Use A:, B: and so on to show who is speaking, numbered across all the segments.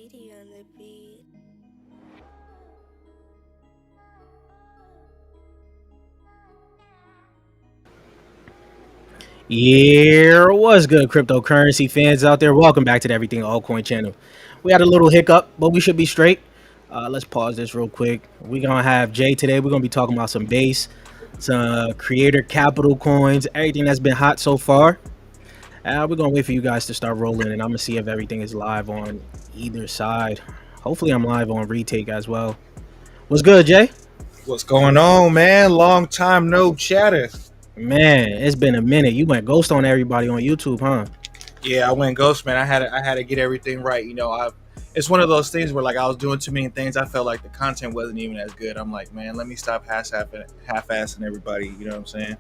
A: Lady on the beat.
B: Yeah, what's good, cryptocurrency fans out there? Welcome back to the Everything Altcoin channel. We had a little hiccup, but we should be straight. Let's pause this real quick. We're gonna have Jay today. We're gonna be talking about some base, some creator capital coins, everything that's been hot so far. We're gonna wait for you guys to start rolling, and I'm gonna see if everything is live on either side. Hopefully, I'm live on retake as well. What's good, Jay?
C: What's going on, man? Long time no chatter.
B: Man, it's been a minute. You went ghost on everybody on YouTube, huh?
C: Yeah, I went ghost, man. I had to get everything right. It's one of those things where like I was doing too many things. I felt like the content wasn't even as good. I'm like, man, let me stop half-assing everybody. You know what I'm saying?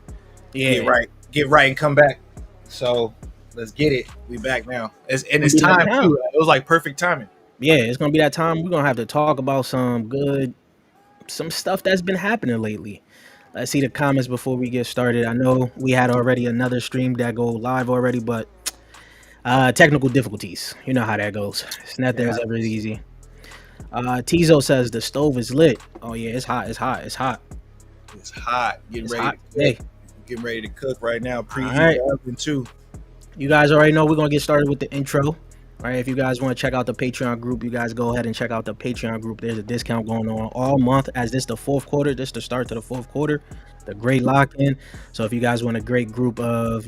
B: Yeah.
C: Get right, and come back. So let's get it. We back now. It's time
B: Yeah.
C: too. It was like perfect timing.
B: Yeah, it's gonna be that time. We're gonna have to talk about some stuff that's been happening lately. Let's see the comments before we get started. I know we had already another stream that go live already, but technical difficulties. You know how that goes. It's nothing
C: Yeah,
B: is ever easy. Tizo says the stove is lit. Oh yeah, it's hot. It's hot. It's hot.
C: it's hot.
B: It's hot today.
C: Getting ready to cook right now.
B: All
C: Preheat
B: right,
C: the oven too.
B: you guys already know we're gonna get started with the intro. All right, if you guys want to check out the Patreon group, you guys go ahead and check out the Patreon group. There's a discount going on all month as this the fourth quarter. This the start to the fourth quarter, the great lock-in. So if you guys want a great group of,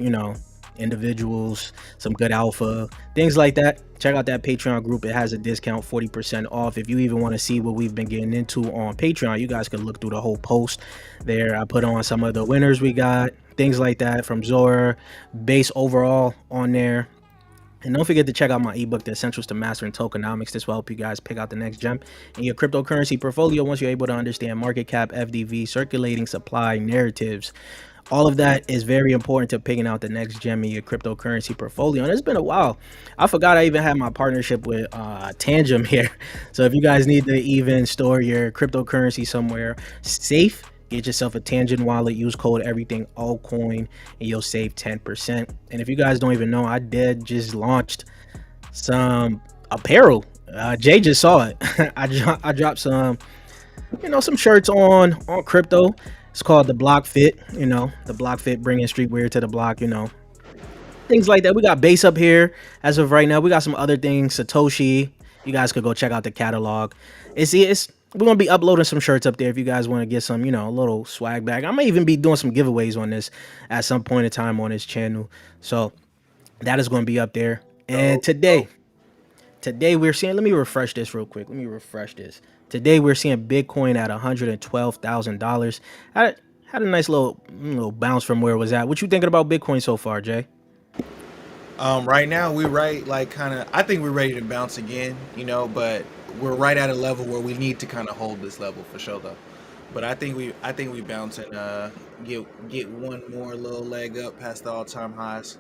B: individuals, some good alpha, things like that, check out that Patreon group. It has a discount, 40% off. If you even want to see what we've been getting into on Patreon, you guys can look through the whole post there. I put on some of the winners we got, things like that from Zora, base overall on there. And don't forget to check out my ebook, The Essentials to Mastering Tokenomics. This will help you guys pick out the next gem in your cryptocurrency portfolio once you're able to understand market cap, FDV, circulating supply, narratives. All of that is very important to picking out the next gem in your cryptocurrency portfolio. And it's been a while. I forgot I even had my partnership with Tangem here. So if you guys need to even store your cryptocurrency somewhere safe, get yourself a Tangent wallet, use code EverythingAltcoin, and you'll save 10%. And if you guys don't even know, I did just launched some apparel. Jay just saw it. I dropped some shirts on crypto. It's called the Block Fit. The Block Fit, bringing streetwear to the block. Things like that. We got base up here as of right now. We got some other things. Satoshi. You guys could go check out the catalog. It's we're gonna be uploading some shirts up there if you guys want to get some, a little swag bag. I may even be doing some giveaways on this at some point in time on this channel. So that is gonna be up there. And today we're seeing. Let me refresh this real quick. Today we're seeing Bitcoin at $112,000. Had a nice little bounce from where it was at. What you thinking about Bitcoin so far, Jay?
C: Right now we right like kind of. I think we're ready to bounce again, but we're right at a level where we need to kind of hold this level for sure, though. But I think we bounce and get one more little leg up past the all-time highs.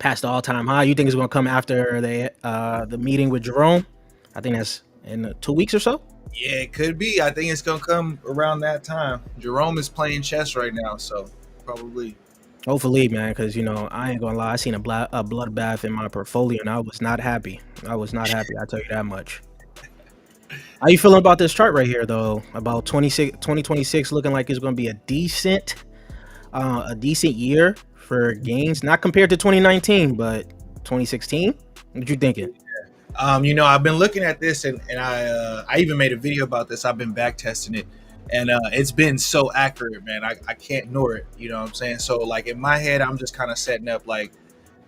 B: Past the all-time high. You think it's gonna come after the meeting with Jerome? I think that's in 2 weeks or so.
C: Yeah, it could be. I think it's gonna come around that time. Jerome is playing chess right now, so probably.
B: Hopefully, man, because I ain't gonna lie. I seen a bloodbath in my portfolio, and I was not happy. I was not happy. I tell you that much. How you feeling about this chart right here, though? About 2026 looking like it's gonna be a decent year for gains, not compared to 2019, but 2016. What you thinking?
C: I've been looking at this and I even made a video about this. I've been back testing it, and it's been so accurate, man. I can't ignore it. You know what I'm saying? So like in my head, I'm just kind of setting up like,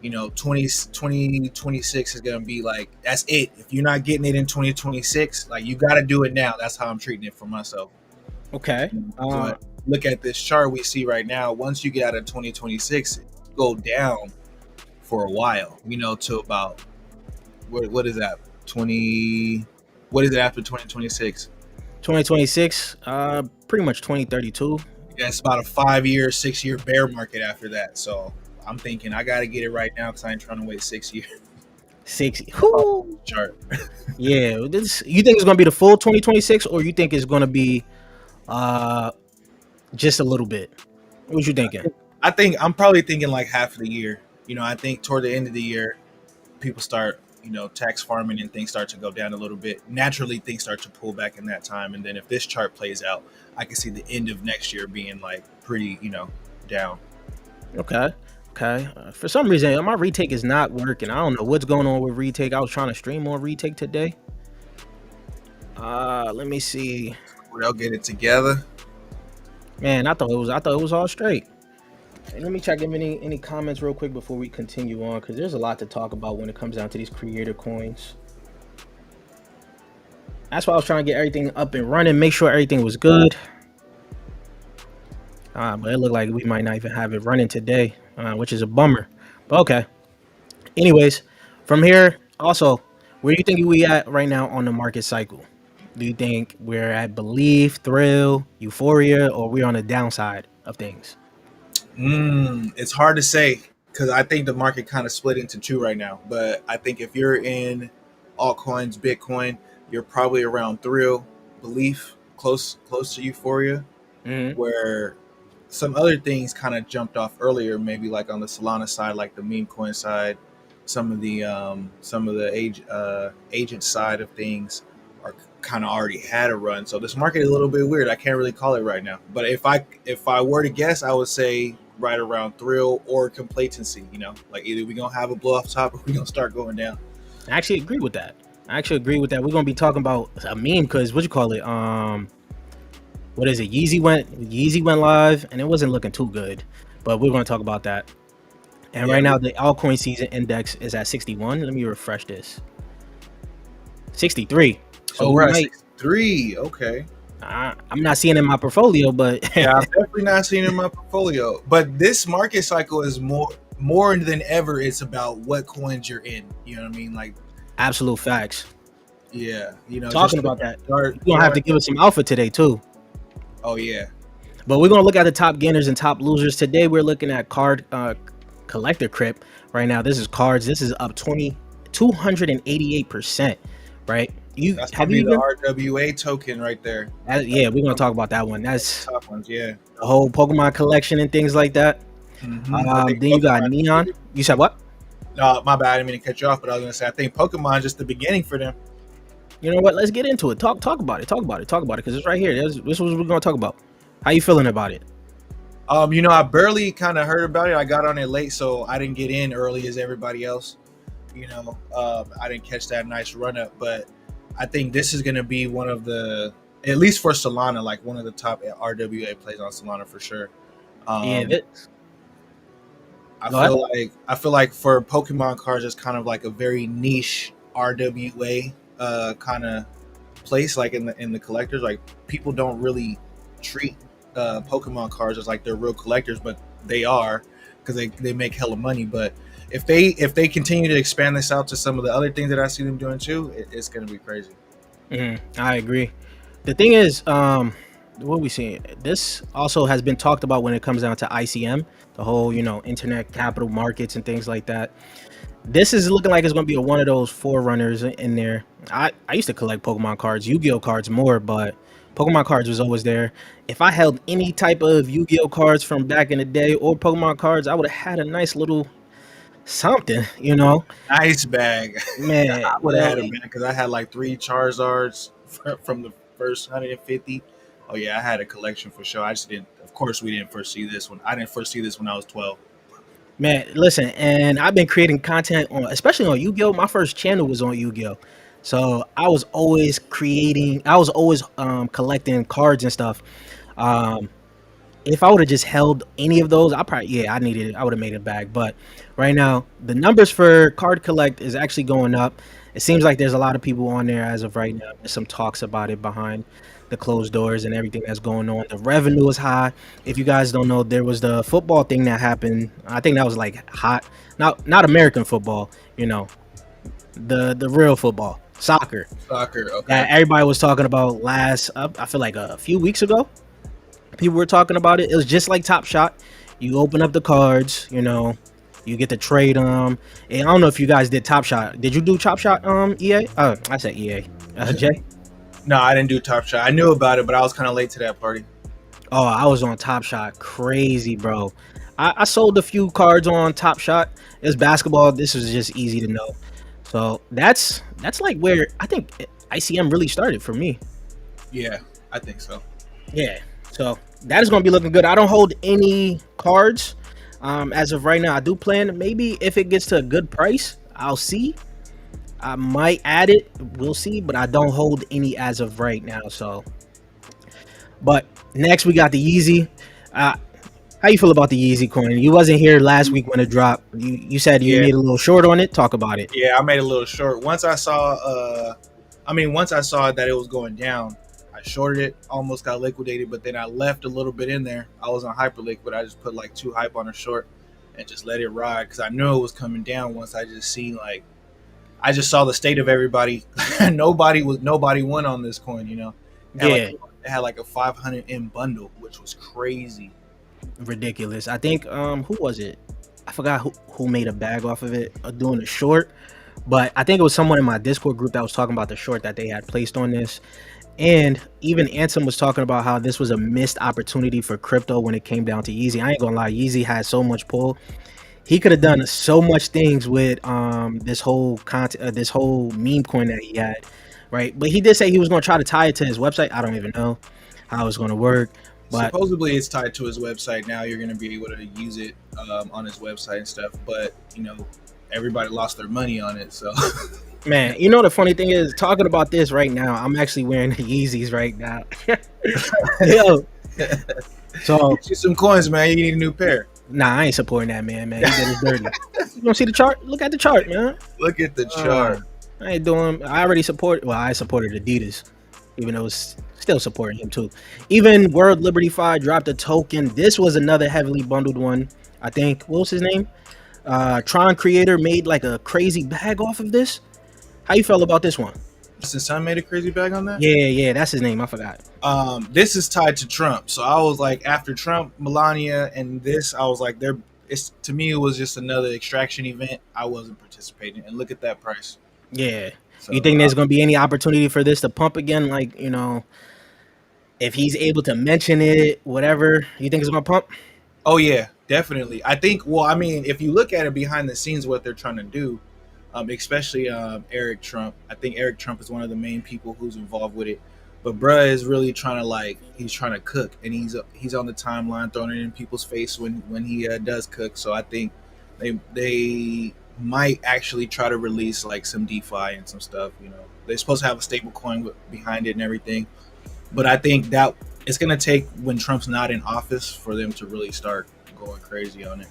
C: 2026 is gonna be like that's it. If you're not getting it in 2026, like you got to do it now. That's how I'm treating it for myself.
B: Okay.
C: So look at this chart we see right now. Once you get out of 2026, go down for a while. To about what is that 20? What is it after 2026?
B: 2026, pretty much 2032.
C: Yeah, it's about a 5-year, 6-year bear market after that. So I'm thinking I got to get it right now because I ain't trying to wait 6 years.
B: 60.
C: Chart.
B: Yeah, you think it's gonna be the full 2026, or you think it's gonna be just a little bit? What you thinking?
C: I'm probably thinking like half of the year. I think toward the end of the year, people start tax farming and things start to go down a little bit, naturally things start to pull back in that time. And then if this chart plays out, I can see the end of next year being like pretty, down.
B: Okay. Okay. For some reason, my retake is not working. I don't know what's going on with retake. I was trying to stream on retake today. Let me see.
C: They'll get it together.
B: Man, I thought it was all straight. And let me check if any comments real quick before we continue on, because there's a lot to talk about when it comes down to these creator coins. That's why I was trying to get everything up and running, make sure everything was good. But it looked like we might not even have it running today, which is a bummer. But okay. Anyways, from here, also, where do you think we at right now on the market cycle? Do you think we're at belief, thrill, euphoria, or we're on the downside of things?
C: It's hard to say because I think the market kind of split into two right now. But I think if you're in altcoins, Bitcoin, you're probably around thrill, belief, close to euphoria, where some other things kind of jumped off earlier, maybe like on the Solana side, like the meme coin side, some of the agent side of things are kind of already had a run. So this market is a little bit weird. I can't really call it right now. But if I were to guess, I would say right around thrill or complacency. Like either we're gonna have a blow off top or we're gonna start going down.
B: I actually agree with that. We're gonna be talking about a meme because what you call it? What is it? Yeezy went live and it wasn't looking too good, but we're gonna talk about that. And right now the altcoin season index is at 61. Let me refresh this. 63. So
C: we're at 63. Okay.
B: I'm not seeing it in my portfolio, but
C: yeah, I'm definitely not seeing it in my portfolio. But this market cycle is more than ever. It's about what coins you're in. You know what I mean? Like
B: absolute facts.
C: Yeah.
B: Talking about that, you're gonna have to give us some alpha today too.
C: Oh yeah.
B: But we're gonna look at the top gainers and top losers today. We're looking at card collector crip right now. This is cards. This is up 288%. Right?
C: That's gonna be the RWA token right there.
B: Yeah, we're gonna talk about that one. That's
C: top ones, yeah.
B: The whole Pokemon collection and things like that. Then you got Neon. You said what?
C: No, my bad. I didn't mean to cut you off, but I was gonna say I think Pokemon is just the beginning for them.
B: You know what? Let's get into it. Talk about it. Because it's right here. This is what we're gonna talk about. How you feeling about it?
C: I barely kind of heard about it. I got on it late, so I didn't get in early as everybody else. I didn't catch that nice run up, but I think this is going to be one of the, at least for Solana, like one of the top RWA plays on Solana for sure. I feel like for Pokemon cards, it's kind of like a very niche RWA kind of place, like in the collectors. Like people don't really treat Pokemon cards as like they're real collectors, but they are because they make hella money. But if they continue to expand this out to some of the other things that I see them doing too, it's going to be crazy.
B: I agree. The thing is, what we seeing? This also has been talked about when it comes down to ICM, the whole internet capital markets and things like that. This is looking like it's going to be one of those forerunners in there. I used to collect Pokemon cards, Yu-Gi-Oh cards more, but Pokemon cards was always there. If I held any type of Yu-Gi-Oh cards from back in the day or Pokemon cards, I would have had a nice little something,
C: nice bag.
B: Man,
C: I would have had a bag because I had like 3 Charizards from the first 150. Oh yeah, I had a collection for sure. I just didn't. Of course, we didn't first see this one. I didn't first see this when I was 12.
B: Man, listen, and I've been creating content especially on Yu-Gi-Oh. My first channel was on Yu-Gi-Oh, so I was always collecting cards and stuff. If I would have just held any of those, I would have made it back. But right now, the numbers for card collect is actually going up. It seems like there's a lot of people on there as of right now. There's some talks about it behind the closed doors and everything that's going on. The revenue is high. If you guys don't know, there was the football thing that happened. I think that was like hot. Not American football, the real football, soccer.
C: Okay.
B: That everybody was talking about I feel like a few weeks ago. People were talking about it. It was just like Top Shot. You open up the cards, you get to trade them. And I don't know if you guys did Top Shot. Did you do Top Shot, EA? I said EA. Jay?
C: No, I didn't do Top Shot. I knew about it, but I was kind of late to that party.
B: Oh, I was on Top Shot. Crazy, bro. I sold a few cards on Top Shot. It's basketball. This was just easy to know. So that's like where I think ICM really started for me.
C: Yeah, I think so.
B: Yeah. So that is going to be looking good. I don't hold any cards as of right now. I do plan maybe if it gets to a good price, I'll see. I might add it. We'll see, but I don't hold any as of right now. So, but next we got the Yeezy. Uh, how you feel about the Yeezy coin? You wasn't here last week when it dropped. You said you
C: Yeah,
B: made a little short on it. Talk about it.
C: yeah, I made a little short. Once I saw that it was going down, I shorted it, almost got liquidated, but then I left a little bit in there. I was on hyperlink, but I just put like 2 hype on a short and just let it ride because I knew it was coming down. Once I just seen like, I just saw the state of everybody. Nobody won on this coin.
B: Yeah,
C: It had like a 500 M bundle, which was crazy.
B: ridiculous. I think who was it? I forgot who made a bag off of it doing a short, but I think it was someone in my Discord group that was talking about the short that they had placed on this. And even Ansem was talking about how this was a missed opportunity for crypto when it came down to Yeezy. I ain't gonna lie, Yeezy had so much pull. He could have done so much things with this whole content, this whole meme coin that he had, right? But he did say he was gonna try to tie it to his website. I don't even know how it's gonna work, but
C: Supposedly it's tied to his website now. You're going to be able to use it on his website and stuff. But everybody lost their money on it. So
B: man, you know the funny thing is, talking about this right now, I'm actually wearing the Yeezys right now. Yo, so
C: get you some coins, man. You need a new pair.
B: nah, I ain't supporting that man. Man, he did his dirty. You don't see the chart? Look at the chart, man.
C: Look at the chart.
B: I ain't doing. I already support. Well, I supported Adidas, even though it's still supporting him too. Even World Liberty Fi dropped a token. This was another heavily bundled one. I think what was his name? Tron Creator made like a crazy bag off of this. How you felt about this one?
C: Since Son made a crazy bag on that.
B: Yeah, that's his name. I forgot.
C: This is tied to Trump. So I was like, after Trump, Melania, and this, I was like, it's to me, it was just another extraction event. I wasn't participating, and look at that price.
B: Yeah.
C: So,
B: You think there's gonna be any opportunity for this to pump again? Like, if he's able to mention it, whatever, you think it's gonna pump?
C: Oh yeah, definitely. I think. Well, I mean, if you look at it behind the scenes, what they're trying to do, especially Eric Trump. I think Eric Trump is one of the main people who's involved with it. But bruh is really trying to he's trying to cook, and he's on the timeline throwing it in people's face when he does cook. So I think they might actually try to release like some DeFi and some stuff. They're supposed to have a stable coin behind it and everything. But I think that it's gonna take when Trump's not in office for them to really start going crazy on it.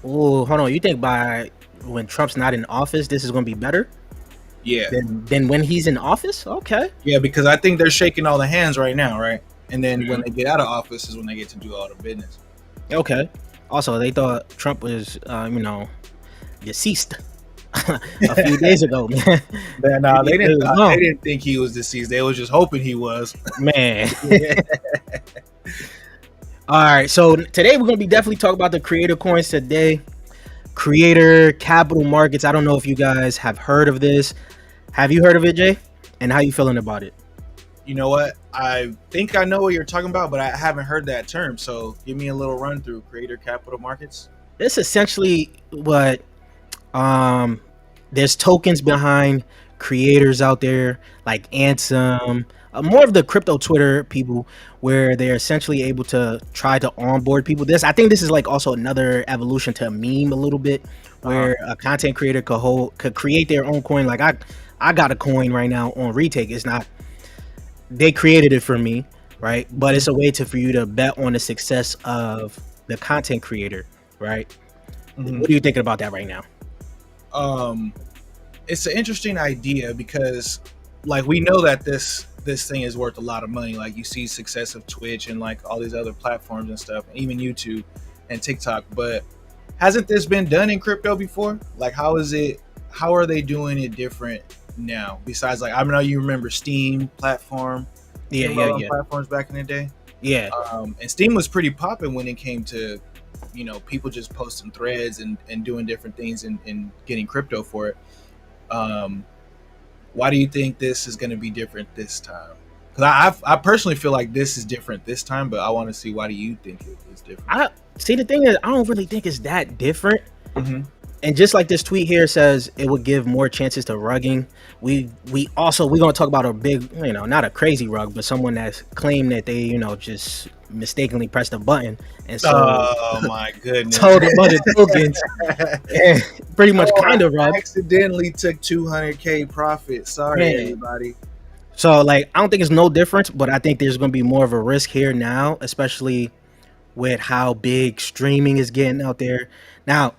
B: Oh, hold on. You think by when Trump's not in office, this is gonna be better
C: Yeah,
B: than when he's in office? Okay.
C: yeah, because I think they're shaking all the hands right now, right? And then when they get out of office is when they get to do all the business.
B: Okay. Also, they thought Trump was, deceased a few days ago, man.
C: Man, they didn't think he was deceased. They was just hoping he was.
B: Man. All right. So today we're gonna be definitely talking about the creator coins today. Creator capital markets. I don't know if you guys have heard of this. Have you heard of it, Jay? And how you feeling about it?
C: You know what? I think I know what you're talking about, but I haven't heard that term. So give me a little run through creator capital markets.
B: This essentially what there's tokens behind creators out there like Ansem, more of the crypto Twitter people, where they're essentially able to try to onboard people. I think this is like also another evolution to a meme a little bit, where a content creator could create their own coin. Like I got a coin right now on retake. It's not, they created it for me, right? But it's a way for you to bet on the success of the content creator, right? Mm-hmm. What are you thinking about that right now?
C: It's an interesting idea because like we know that this thing is worth a lot of money. Like you see success of Twitch and like all these other platforms and stuff, even YouTube and TikTok. But hasn't this been done in crypto before? Like how are they doing it different now? Besides, like, I know you remember Steam platform.
B: Yeah.
C: Platforms back in the day.
B: Yeah.
C: And Steam was pretty popping when it came to, people just posting threads and doing different things and getting crypto for it. Why do you think this is going to be different this time? Because I personally feel like this is different this time, but I want to see, why do you think it is different?
B: See, the thing is, I don't really think it's that different.
C: Mm-hmm.
B: And just like this tweet here says, it would give more chances to rugging. We're gonna talk about a big, not a crazy rug, but someone that's claimed that they, just mistakenly pressed a button and
C: Oh my goodness.
B: sold a bunch of tokens and pretty much
C: Oh,
B: kind of
C: I
B: rugged.
C: accidentally took 200K profit. Sorry,
B: Man.
C: everybody.
B: So like I don't think it's no difference, but I think there's gonna be more of a risk here now, especially with how big streaming is getting out there. Now,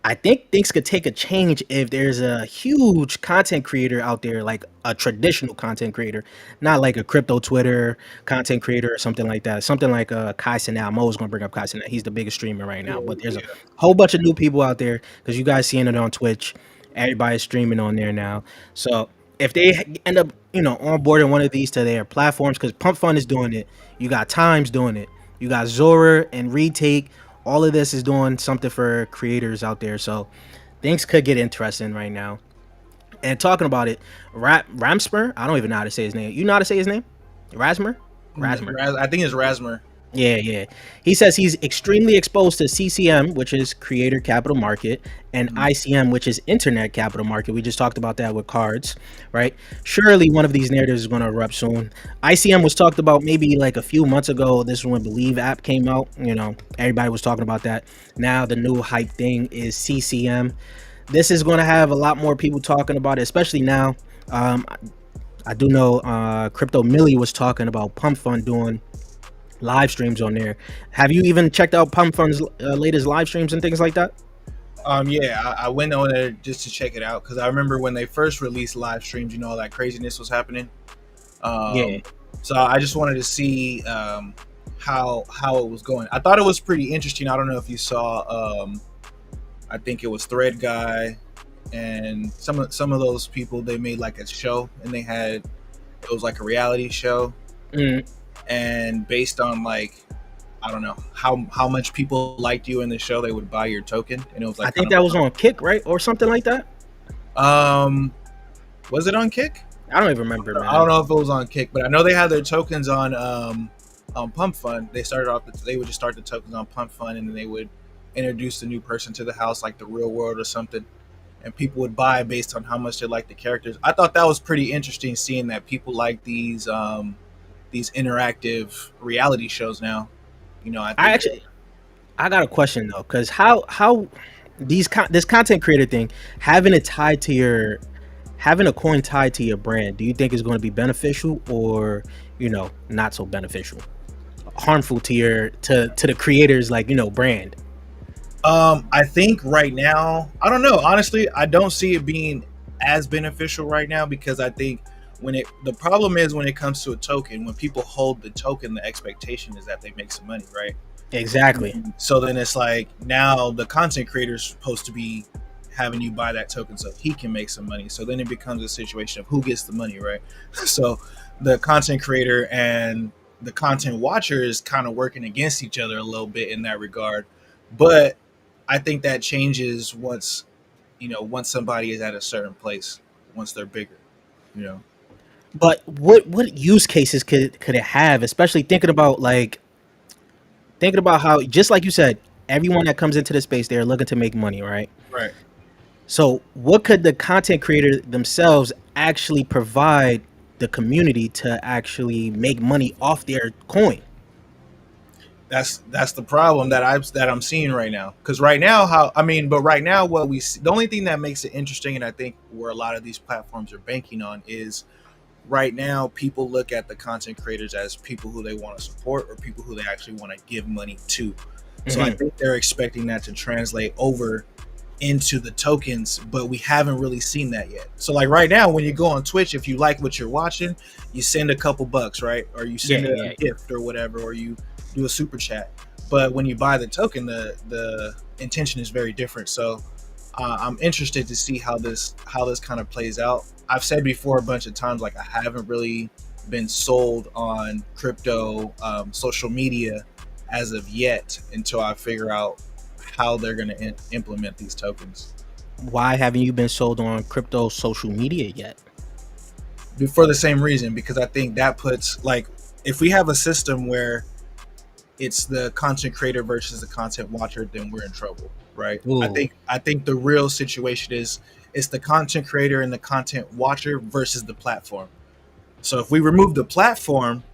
B: I think things could take a change if there's a huge content creator out there, like a traditional content creator, not like a crypto Twitter content creator or something like that. Something like Kai Cenat. I'm always going to bring up Kai Cenat. He's the biggest streamer right now. But there's a
C: Yeah.
B: whole bunch of new people out there because you guys seeing it on Twitch. Everybody's streaming on there now. So if they end up, onboarding one of these to their platforms, because Pump Fund is doing it, you got Times doing it, you got Zora and Retake. All of this is doing something for creators out there. So things could get interesting right now. And talking about it, Ramsmer, I don't even know how to say his name. You know how to say his name? Rasmer? Rasmer.
C: I think it's Rasmer.
B: Yeah, yeah. He says he's extremely exposed to CCM, which is Creator Capital Market, and ICM, which is Internet Capital Market. We just talked about that with cards, right? Surely one of these narratives is going to erupt soon. ICM was talked about maybe like a few months ago. This is when Believe app came out. Everybody was talking about that. Now the new hype thing is CCM. This is going to have a lot more people talking about it, especially now. I do know Crypto Millie was talking about Pump Fund doing live streams on there. Have you even checked out Pump Fund's latest live streams and things like that?
C: Yeah, I went on there just to check it out because I remember when they first released live streams, all that craziness was happening.
B: Yeah.
C: So I just wanted to see how it was going. I thought it was pretty interesting. I don't know if you saw. I think it was Thread Guy and some of those people. They made like a show and it was like a reality show.
B: Mm.
C: And based on like I don't know how much people liked you in the show, they would buy your token, and it was like
B: I think that was on Kick, right, or something like that.
C: Was it on Kick?
B: I don't even remember, man.
C: I don't know if it was on Kick, but I know they had their tokens on Pump Fund. They started off they would just start the tokens on Pump Fund, and then they would introduce the new person to the house, like the real world or something, and people would buy based on how much they like the characters. I thought that was pretty interesting, seeing that people like these interactive reality shows now.
B: I got a question though, because how this content creator thing, having a coin tied to your brand, do you think is going to be beneficial or not so beneficial, harmful to the creators, like brand?
C: I think right now, I don't know. Honestly, I don't see it being as beneficial right now because I think the problem is when it comes to a token, when people hold the token, the expectation is that they make some money, right?
B: Exactly.
C: So then it's like now the content creator is supposed to be having you buy that token so he can make some money. So then it becomes a situation of who gets the money, right? So the content creator and the content watcher is kind of working against each other a little bit in that regard. But I think that changes once somebody is at a certain place, once they're bigger.
B: But what use cases could it have, especially thinking about how, just like you said, everyone that comes into the space, they're looking to make money, right?
C: Right.
B: So what could the content creator themselves actually provide the community to actually make money off their coin?
C: That's the problem that I'm seeing right now. Because right now, but right now, what we see, the only thing that makes it interesting, and I think where a lot of these platforms are banking on, is right now people look at the content creators as people who they want to support or people who they actually want to give money to. So I think they're expecting that to translate over into the tokens, but we haven't really seen that yet. So like right now, when you go on Twitch, if you like what you're watching, you send a couple bucks, right? Or you send a gift or whatever, or you do a super chat. But when you buy the token, the intention is very different. So I'm interested to see how this kind of plays out. I've said before a bunch of times, like I haven't really been sold on crypto social media as of yet until I figure out how they're going to implement these tokens.
B: Why haven't you been sold on crypto social media yet?
C: For the same reason, because I think that puts, like, if we have a system where it's the content creator versus the content watcher, then we're in trouble, right?
B: Ooh,
C: I think the real situation is it's the content creator and the content watcher versus the platform. So if we remove the platform,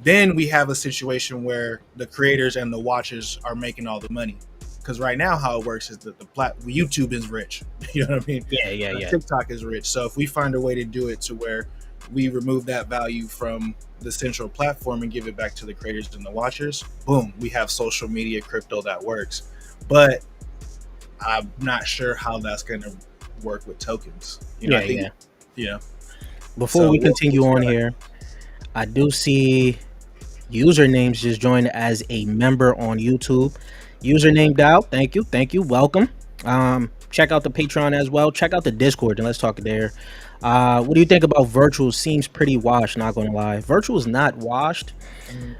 C: then we have a situation where the creators and the watchers are making all the money. Because right now, how it works is that YouTube is rich. You know what I mean?
B: yeah, yeah, yeah,
C: TikTok is rich. So if we find a way to do it to where we remove that value from the central platform and give it back to the creators and the watchers, boom, we have social media crypto that works. But I'm not sure how that's going to work with tokens. You know,
B: yeah,
C: I think,
B: yeah.
C: you know,
B: Before
C: so
B: we
C: we'll
B: continue
C: see
B: on
C: how that.
B: here, I do see usernames just joined as a member on YouTube. Username Dow, thank you, welcome. Check out the Patreon as well. Check out the Discord and let's talk there. What do you think about virtual? Seems pretty washed, not gonna lie. Virtual is not washed.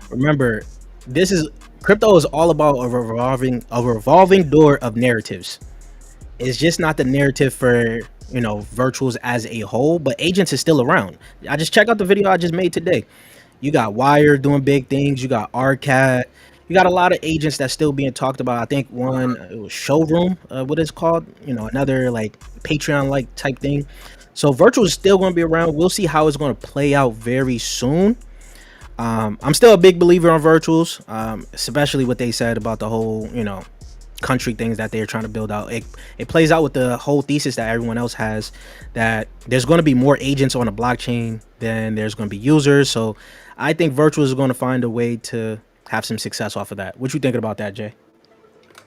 B: Remember, this is crypto is all about a revolving door of narratives. It's just not the narrative for virtuals as a whole, but agents is still around. I just check out the video I just made today. You got Wire doing big things. You got RCAT. You got a lot of agents that's still being talked about. I think one it was Showroom, what it's called. Another like Patreon like type thing. So virtual is still going to be around. We'll see how it's going to play out very soon. I'm still a big believer on virtuals, especially what they said about the whole country things that they're trying to build out. It plays out with the whole thesis that everyone else has, that there's going to be more agents on a blockchain than there's going to be users. So I think virtuals is going to find a way to have some success off of that. What you thinking about that, Jay?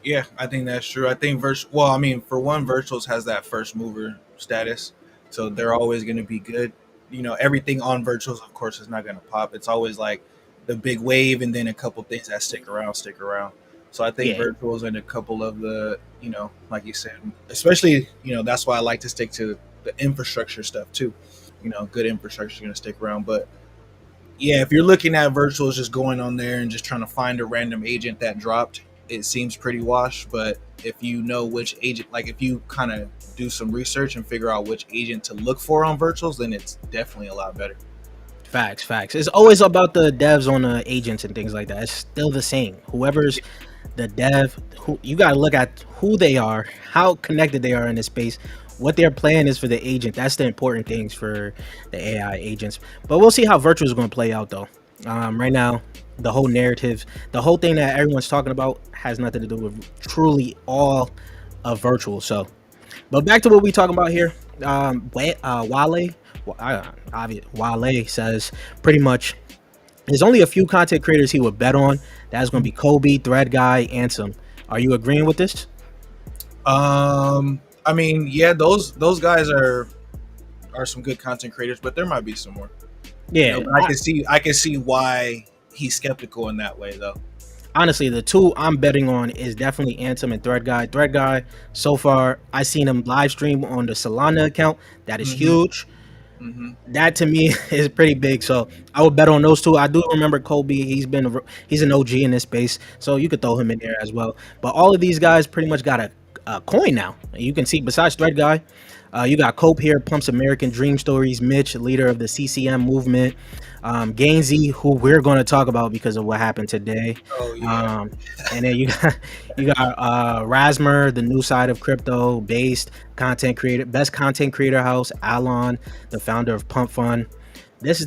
C: Yeah, I think that's true. I think well, I mean, for one, virtuals has that first mover status, so they're always going to be good. You know, everything on virtuals, of course, is not going to pop. It's always like the big wave, and then a couple things that stick around, stick around. So I think
B: Yeah,
C: virtuals and a couple of the, like you said, especially, that's why I like to stick to the infrastructure stuff too. Good infrastructure is going to stick around, but yeah, if you're looking at virtuals just going on there and just trying to find a random agent that dropped, it seems pretty washed. But if you know which agent, like if you kind of do some research and figure out which agent to look for on virtuals, then it's definitely a lot better.
B: facts. It's always about the devs on the agents and things like that. It's still the same. Whoever's the dev, who you got to look at who they are, how connected they are in this space, what their plan is for the agent. That's the important things for the AI agents. But we'll see how virtual is going to play out though. Right now, the whole narrative, the whole thing that everyone's talking about has nothing to do with truly all of virtual. So, but back to what we talking about here. Wale says pretty much there's only a few content creators he would bet on. That's going to be Kobe, Thread Guy, Ansem. Are you agreeing with this?
C: I mean, yeah, those guys are some good content creators, but there might be some more.
B: Yeah,
C: But I can see why he's skeptical in that way, though.
B: honestly, the two I'm betting on is definitely Ansem and Thread Guy. Thread Guy, so far, I seen him live stream on the Solana account. That is
C: Hmm.
B: huge.
C: Hmm.
B: That to me is pretty big. So I would bet on those two. I do remember Kobe. He's an OG in this space, so you could throw him in there as well. But all of these guys pretty much got a coin now. You can see besides Thread Guy, you got Cope here, Pumps American Dream Stories, Mitch, leader of the CCM movement, Gainzy, who we're going to talk about because of what happened today.
C: Oh yeah.
B: Um, and then you got Rasmer, the new side of crypto based content creator, best content creator house, Alon, the founder of Pump Fund. This is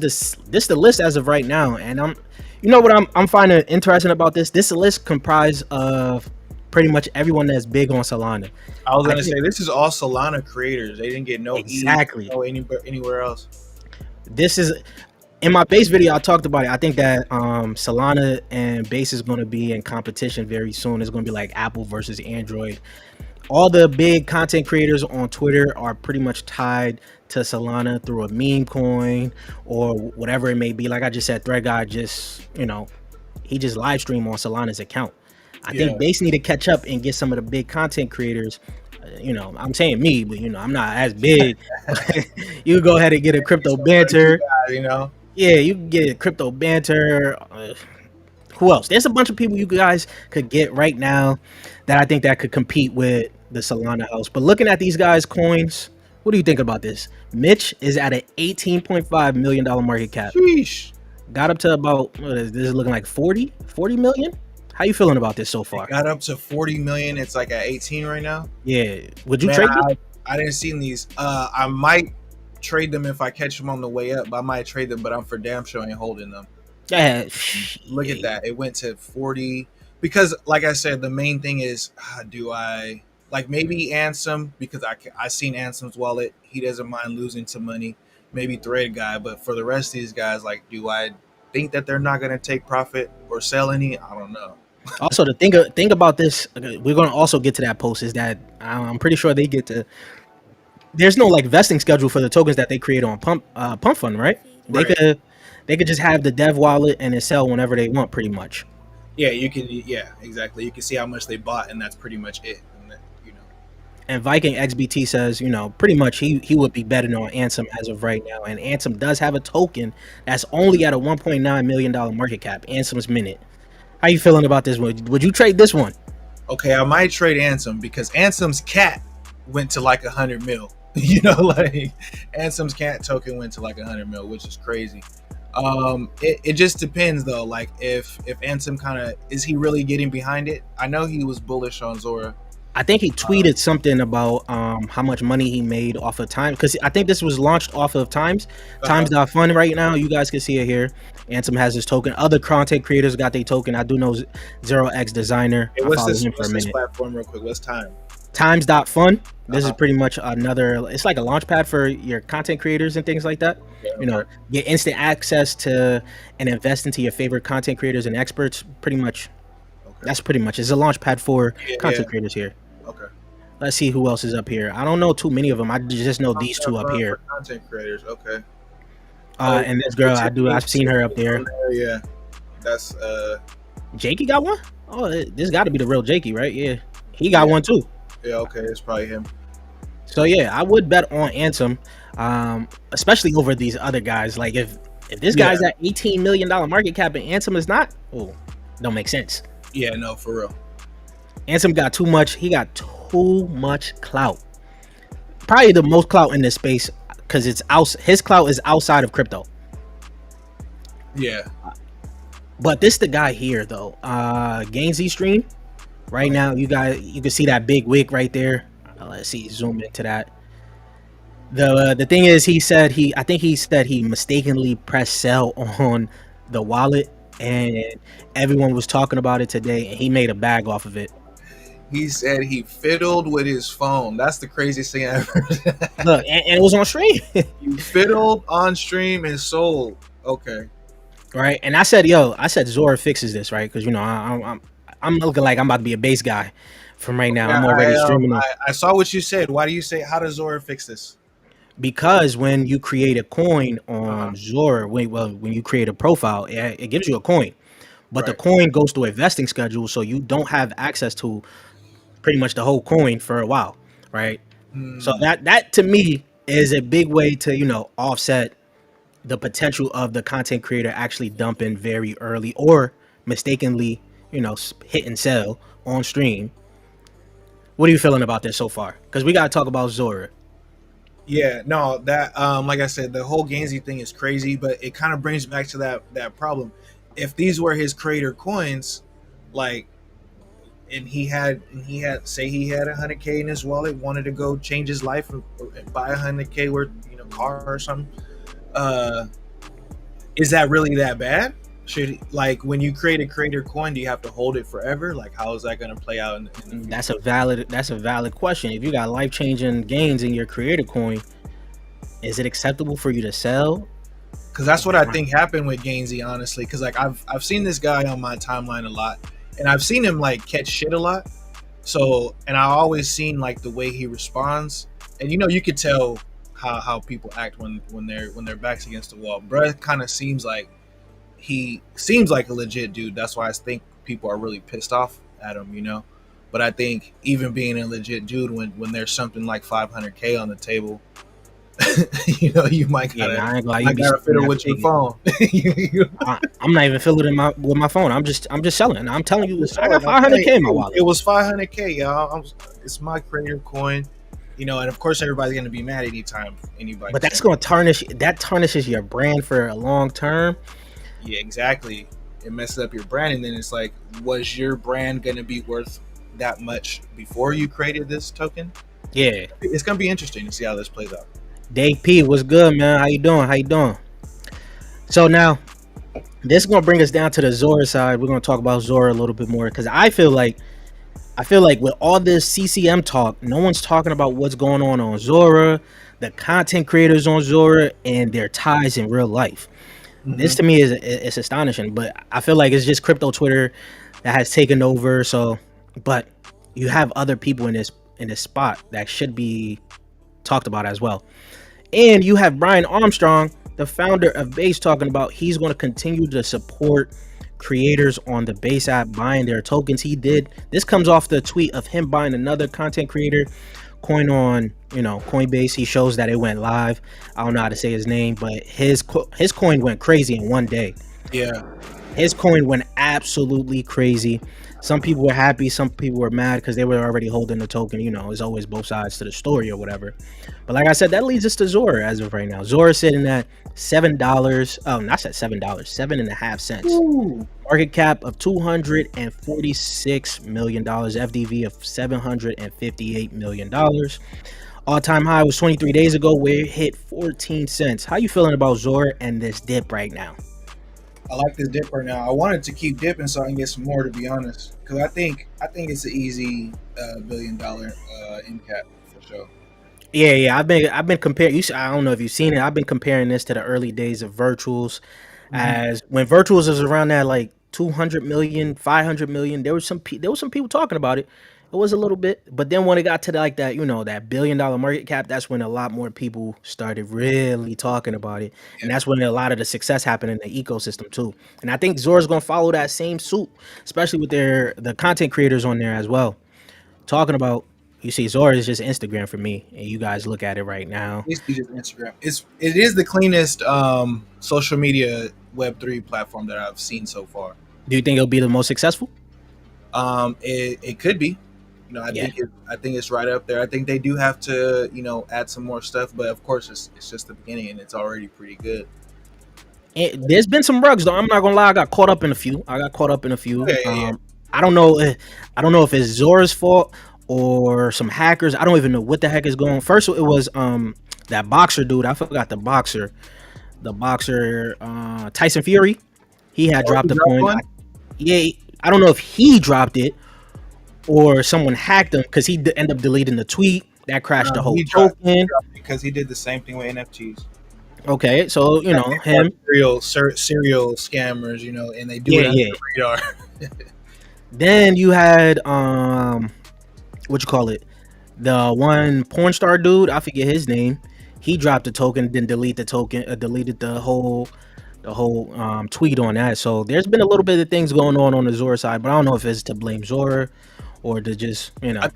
B: the list as of right now, and I'm finding interesting about this. This list comprised of pretty much everyone that's big on Solana.
C: I was
B: I
C: gonna
B: think
C: say this is all Solana creators. They didn't get no E,
B: exactly.
C: no anywhere else.
B: This is in my base video. I talked about it. I think that Solana and base is going to be in competition very soon. It's going to be like Apple versus Android. All the big content creators on Twitter are pretty much tied to Solana through a meme coin or whatever it may be. Like I just said, Thread Guy he just live stream on Solana's account. I think
C: Yeah.
B: Base need to catch up and get some of the big content creators. I'm saying me, but I'm not as big. You go ahead and get a
C: It's
B: crypto
C: some crazy
B: banter.
C: guys.
B: Yeah, you can get crypto banter. Who else? There's a bunch of people you guys could get right now that I think that could compete with the Solana house. But looking at these guys' coins, what do you think about this? Mitch is at an $18.5 million market cap.
C: Sheesh.
B: Got up to about, what is this, looking like 40 million? How you feeling about this so
C: It
B: far?
C: got up to 40 million. It's like at 18 right now.
B: Yeah, would you
C: Man,
B: trade this?
C: I didn't see these. I might trade them if I catch them on the way up. I might trade them, but I'm for damn sure ain't holding them.
B: Yeah,
C: Look at that. It went to 40 because like I said, the main thing is do I like maybe Ansem because I seen Ansem's wallet. He doesn't mind losing some money. Maybe Thread guy, but for the rest of these guys, like do I think that they're not going to take profit or sell any? I don't know.
B: Also, the thing about this, we're gonna also get to that post is that I'm pretty sure they get to. There's no like vesting schedule for the tokens that they create on Pump Fund, right? They
C: Right.
B: could just have the dev wallet and then sell whenever they want, pretty much.
C: Yeah, you can. Yeah, exactly. You can see how much they bought, and that's pretty much it. And then,
B: And Viking XBT says, pretty much he would be betting on Ansem as of right now. And Ansem does have a token that's only at a $1.9 million market cap. Ansem's Minute. How you feeling about this one? Would you trade this one?
C: okay, I might trade Ansem because Ansem's cat went to like 100 mil. Like Ansem's cat token went to like 100 mil, which is crazy. It just depends though. Like if Ansem kind of is he really getting behind it? I know he was bullish on Zora.
B: I think he tweeted something about how much money he made off of Times, because I think this was launched off of Times. Times.fun right now. You guys can see it here. Ansem has his token. Other content creators got their token. I do know Zero X Designer.
C: Hey,
B: I
C: what's
B: follow
C: this?
B: him for
C: What's
B: a
C: this
B: minute.
C: platform, real quick? What's time?
B: Times.fun. This is pretty much another. It's like a launch pad for your content creators and things like that.
C: Okay.
B: Get instant access to and invest into your favorite content creators and experts. Pretty much.
C: Okay.
B: That's pretty much. It's a launch pad for content creators here.
C: Okay.
B: Let's see who else is up here. I don't know too many of them. I just know these two up here.
C: Content creators. Okay.
B: And this girl, I've seen her up there.
C: Yeah. That's
B: Jakey got one? Oh, this got to be the real Jakey, right? Yeah. He got one too.
C: yeah, okay, it's probably him.
B: So yeah, I would bet on Ansem, especially over these other guys. Like if this guy's at $18 million market cap and Ansem is not, don't make sense.
C: Yeah, no, for real.
B: Ansem got too much. He got too much clout. Probably the most clout in this space because his clout is outside of crypto.
C: Yeah.
B: But this the guy here though. Gainzy stream. Right now, you can see that big wick right there. Let's see, zoom into that. The thing is, I think he said he mistakenly pressed sell on the wallet, and everyone was talking about it today, and he made a bag off of it.
C: He said he fiddled with his phone. That's the craziest thing I ever heard.
B: Look, and it was on stream.
C: You fiddled on stream and sold. Okay.
B: Right, and I said Zora fixes this, right? Because I'm looking like I'm about to be a base guy from right now. I'm already streaming.
C: I saw what you said. Why do you say? How does Zora fix this?
B: Because when you create a coin on Zora, when you create a profile, it gives you a coin, but the coin goes through a vesting schedule, so you don't have access to pretty much the whole coin for a while, right? So that to me is a big way to offset the potential of the content creator actually dumping very early or mistakenly hit and sell on stream. What are you feeling about this so far? Because we got to talk about Zora.
C: Yeah, no, that like I said, the whole Gainzy thing is crazy, but it kind of brings back to that problem. If these were his creator coins, like, and he had say he had 100K in his wallet, wanted to go change his life and buy 100K worth car or something, is that really that bad? Should, like, when you create a creator coin, do you have to hold it forever? Like, how is that going to play out?
B: That's a valid question. If you got life-changing gains in your creator coin, is it acceptable for you to sell?
C: Because that's what I think happened with Gainzy, honestly. Because like I've seen this guy on my timeline a lot, and I've seen him like catch shit a lot. So, and I always seen like the way he responds, and you could tell how people act when their backs against the wall. Bruh kind of seems like a legit dude. That's why I think people are really pissed off at him, But I think even being a legit dude, when there's something like 500K on the table, you might gotta fiddle with your phone.
B: I'm not even fiddling with my phone. I'm just selling. I'm telling you, I got 500K in my wallet.
C: It was 500K, y'all. It's my creator coin. And of course everybody's gonna be mad anytime anybody.
B: But that's gonna tarnishes your brand for a long term.
C: Yeah, exactly. it messes up your brand. And then it's like, was your brand gonna be worth that much before you created this token?
B: Yeah.
C: It's gonna be interesting to see how this plays out.
B: Dave P, what's good, man? How you doing? How you doing? So now this is gonna bring us down to the Zora side. We're gonna talk about Zora a little bit more because I feel like with all this CCM talk, no one's talking about what's going on Zora, the content creators on Zora, and their ties in real life. This
C: Mm-hmm.
B: to me is it's astonishing, but I feel like it's just crypto Twitter that has taken over. So, but you have other people in this spot that should be talked about as well. And you have Brian Armstrong, the founder of Base, talking about he's going to continue to support creators on the Base app buying their tokens. He did. This comes off the tweet of him buying another content creator coin on, Coinbase. He shows that it went live. I don't know how to say his name, but his coin went crazy in one day.
C: Yeah.
B: His coin went absolutely crazy. Some people were happy, some people were mad because they were already holding the token. There's always both sides to the story or whatever. But like I said, that leads us to Zora as of right now. Zora sitting at $7. Oh, not at $7, 7.5 cents.
C: Ooh.
B: Market cap of $246 million. FDV of $758 million. All-time high was 23 days ago where it hit 14 cents. How you feeling about Zora and this dip right now?
C: I like this dip right now. I wanted to keep dipping so I can get some more, to be honest, because I think it's an easy $1 billion in cap for sure.
B: Yeah. I've been comparing. I don't know if you've seen it. I've been comparing this to the early days of virtuals,
C: Mm-hmm.
B: as when virtuals was around that like 200 million, 500 million. There was some people talking about it. It was a little bit, but then when it got to like that, that $1 billion market cap, that's when a lot more people started really talking about it, and
C: Yeah.
B: that's when a lot of the success happened in the ecosystem too. And I think Zora's gonna follow that same suit, especially with the content creators on there as well. Talking about, you see, Zora is just Instagram for me, and you guys look at it right now.
C: Basically just Instagram. It is the cleanest social media Web3 platform that I've seen so far.
B: Do you think it'll be the most successful?
C: It could be. I
B: Yeah.
C: think it's right up there. I think they do have to add some more stuff, but of course it's just the beginning and it's already pretty good.
B: There's been some bugs though. I'm not gonna lie. I got caught up in a few.
C: Yeah, yeah, yeah.
B: I don't know. I don't know if it's Zora's fault or some hackers. I don't even know what the heck is going on. First, it was that boxer dude. I forgot the boxer. The boxer Tyson Fury. He had
C: Oh,
B: dropped
C: you
B: the
C: dropped
B: coin.
C: one?
B: Yeah, I don't know if he dropped it or someone hacked him because he ended up deleting the tweet. That crashed the whole
C: He
B: token.
C: dropped because he did the same thing with NFTs.
B: Okay, so
C: Are
B: him.
C: serial scammers, and they do
B: Yeah,
C: it under
B: yeah.
C: the radar.
B: Then you had what you call it? The one porn star dude, I forget his name. He dropped the token, then deleted the whole tweet on that. So there's been a little bit of things going on the Zora side, but I don't know if it's to blame Zora or to just
C: I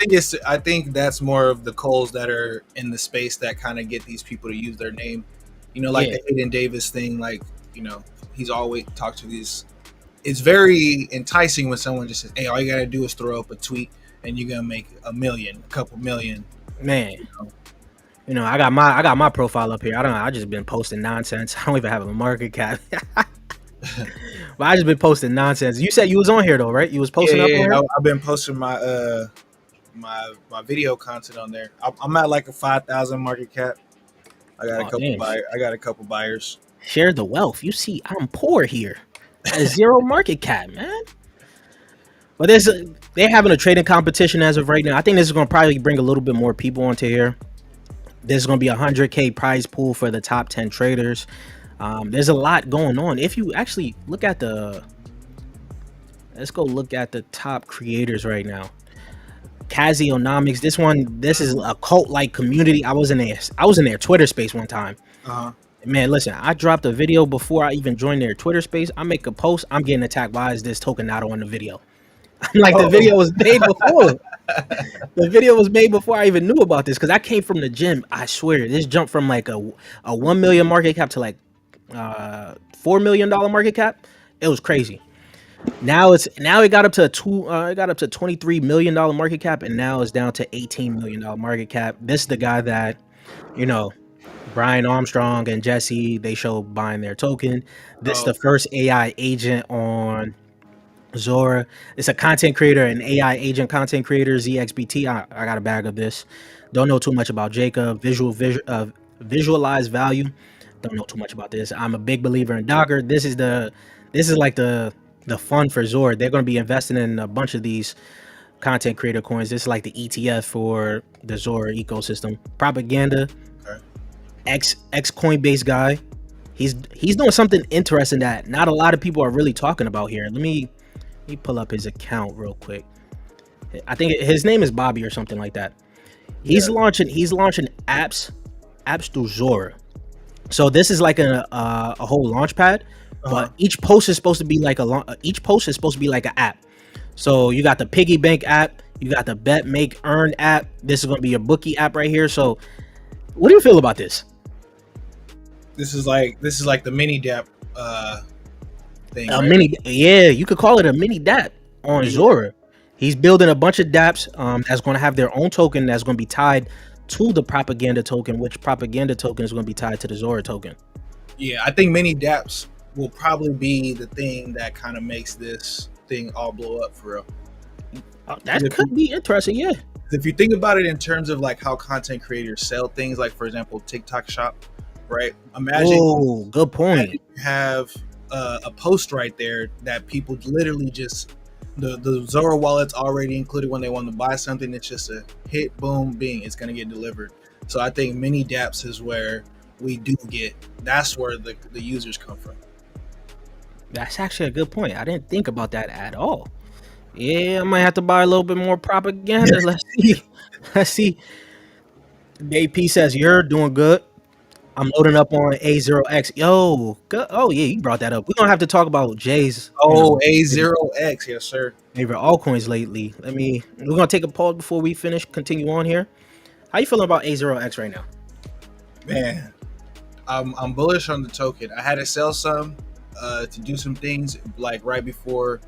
C: think that's more of the Coles that are in the space that kind of get these people to use their name. Like
B: yeah,
C: the Hayden Davis thing. Like he's always talked to these. It's very enticing when someone just says, "Hey, all you gotta do is throw up a tweet, and you're gonna make a million, a couple million."
B: man.
C: You know?
B: I got my profile up here. I don't know. I just been posting nonsense. I don't even have a market cap. But I just been posting nonsense. You said you was on here though, right? You was
C: Yeah,
B: posting up on
C: yeah.
B: here.
C: I've been posting my video content on there. I'm at like a 5,000 market cap. I got a
B: Oh
C: couple
B: damn.
C: buy. I got a couple buyers.
B: Share the wealth. You see, I'm poor here. At zero market cap, man. But they're having a trading competition as of right now. I think this is gonna probably bring a little bit more people onto here. There's gonna be a 100K prize pool for the top 10 traders. There's a lot going on. If you actually look at let's go look at the top creators right now. Cassionomics. This is a cult-like community. I was in their Twitter space one time.
C: Uh huh.
B: Man, listen, I dropped a video before I even joined their Twitter space. I make a post, I'm getting attacked. Why is this token not on the video? I'm like, the
C: Oh,
B: video was made before. The video was made before I even knew about this because I came from the gym. I swear, this jumped from like a 1 million market cap to like $4 million market cap. It was crazy. Now it got up to $23 million market cap, and now it's down to $18 million market cap. This is the guy that you know Brian Armstrong and Jesse, they show buying their token. This is
C: Oh,
B: the first AI agent on Zora. It's a content creator, an AI agent content creator, ZXBT. I got a bag of this. Don't know too much about Jacob. Visualize value. Don't know too much about this. I'm a big believer in Docker. This is like the fun for Zora. They're going to be investing in a bunch of these content creator coins. This is like the ETF for the Zora ecosystem. Propaganda,
C: okay.
B: ex Coinbase guy. He's doing something interesting that not a lot of people are really talking about here. Let me pull up his account real quick. I think his name is Bobby or something like that.
C: Yeah.
B: He's launching apps through Zora. So this is like a whole launch pad,
C: Uh-huh.
B: but each post is supposed to be like each post is supposed to be like an app. So you got the piggy bank app, you got the bet make earn app. This is going to be a bookie app right here. So what do you feel about this?
C: This is like the mini-DAP thing,
B: A
C: right?
B: mini, yeah, you could call it a mini DAP on
C: Yeah.
B: Zora. He's building a bunch of DApps that's going to have their own token that's going to be tied to the propaganda token, which propaganda token is going to be tied to the Zora token.
C: Yeah, I think mini-DAPs will probably be the thing that kind of makes this thing all blow up for real.
B: That
C: If
B: could be interesting, yeah.
C: if you think about it in terms of like how content creators sell things, like for example TikTok Shop, right? Imagine
B: Oh, good point.
C: you have a post right there that people literally just the Zora wallet's already included when they want to buy something. It's just a hit, boom, bing, it's gonna get delivered. So I think mini DApps is where we do get. That's where the users come from.
B: That's actually a good point. I didn't think about that at all. Yeah, I might have to buy a little bit more propaganda. Let's see. Let's see. AP says you're doing good. I'm loading up on A0X. Yo, good. Oh yeah, you brought that up. We're gonna have to talk about Jay's,
C: Oh, A0X, yes sir.
B: favorite altcoins lately. We're gonna take a pause before we continue on here. How you feeling about A0X right now?
C: Man, I'm bullish on the token. I had to sell some to do some things like right before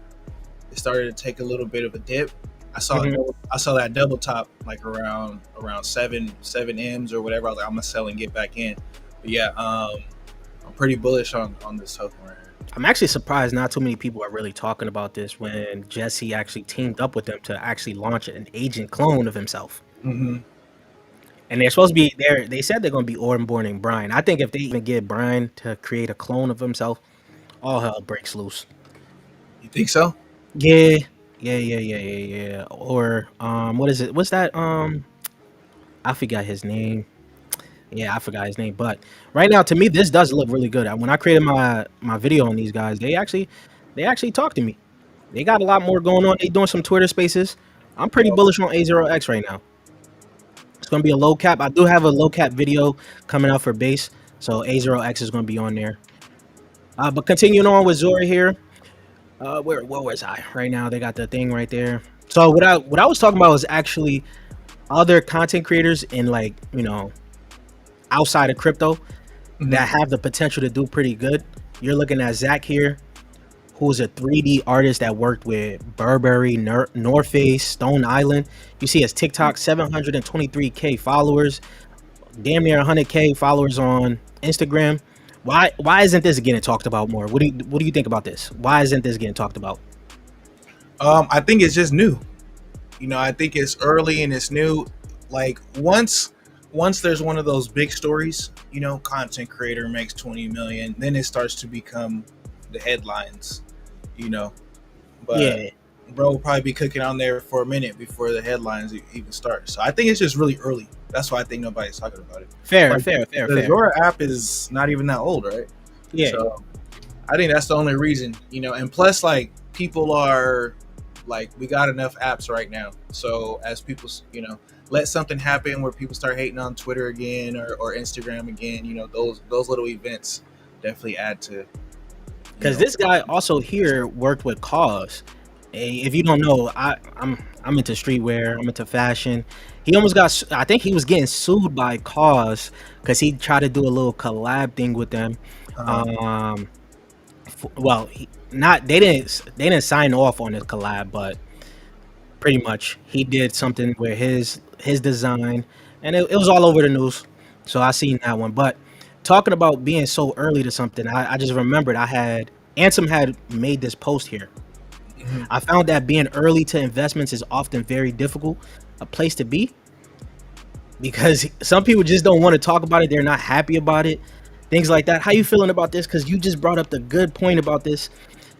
C: it started to take a little bit of a dip. I saw that double top like around seven M's or whatever. I was like, I'm gonna sell and get back in. But yeah, I'm pretty bullish on this token right here.
B: I'm actually surprised not too many people are really talking about this when Jesse actually teamed up with them to actually launch an agent clone of himself.
C: Mm-hmm.
B: And they're supposed to be there. They said they're going to be onboarding Brian. I think if they even get Brian to create a clone of himself, all hell breaks loose.
C: You think so?
B: Yeah, yeah. Or what is it? What's that? I forgot his name. Yeah, I forgot his name. But right now, to me, this does look really good. When I created my video on these guys, they actually talked to me. They got a lot more going on. They doing some Twitter Spaces. I'm pretty bullish on A0X right now. It's gonna be a low cap. I do have a low cap video coming out for base, so A0X is gonna be on there. But continuing on with Zora here, where was I? Right now, they got the thing right there. So what I was talking about was actually other content creators in like outside of crypto that have the potential to do pretty good. You're looking at Zach here, who's a 3D artist that worked with Burberry, North Face, Stone Island. You see his TikTok, 723K followers, damn near 100K followers on Instagram. Why isn't this getting talked about more? What do you think about this? Why isn't this getting talked about?
C: I think it's just new. I think it's early and it's new. Like once there's one of those big stories, content creator makes 20 million, then it starts to become the headlines, but
B: Yeah,
C: bro will probably be cooking on there for a minute before the headlines even start. So I think it's just really early. That's why I think nobody's talking about it.
B: fair.
C: The Zora app is not even that old, right?
B: Yeah,
C: So I think that's the only reason, and plus like people are like, we got enough apps right now. So as people, let something happen where people start hating on Twitter again or Instagram again, those little events definitely add to.
B: because this guy also here worked with Cause. If you don't know, I'm into streetwear. I'm into fashion. He almost got. I think he was getting sued by Cause because he tried to do a little collab thing with them. Um, well, not they didn't sign off on his collab, but pretty much he did something with his design, and it was all over the news. So I seen that one. But talking about being so early to something, I just remembered I had Ansem had made this post here.
C: Mhm.
B: I found that being early to investments is often very difficult, a place to be, because some people just don't want to talk about it. They're not happy about it, things like that. How you feeling about this? Because you just brought up the good point about this.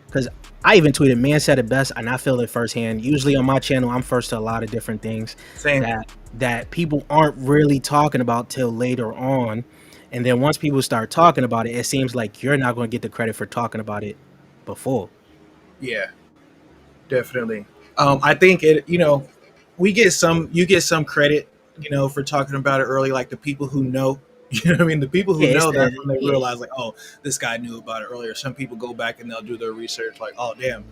B: Because I even tweeted, man said it best, and I feel it firsthand. Usually on my channel, I'm first to a lot of different things
C: Same.
B: that people aren't really talking about till later on. And then once people start talking about it, it seems like you're not going to get the credit for talking about it before.
C: Yeah, definitely. I think it. We get some. You get some credit. For talking about it early, like the people who know. You know what I mean? The people who
B: Yeah, it's
C: know, that's
B: the
C: when they
B: yeah.
C: realize, like, oh, this guy knew about it earlier. Some people go back and they'll do their research, like, oh, damn.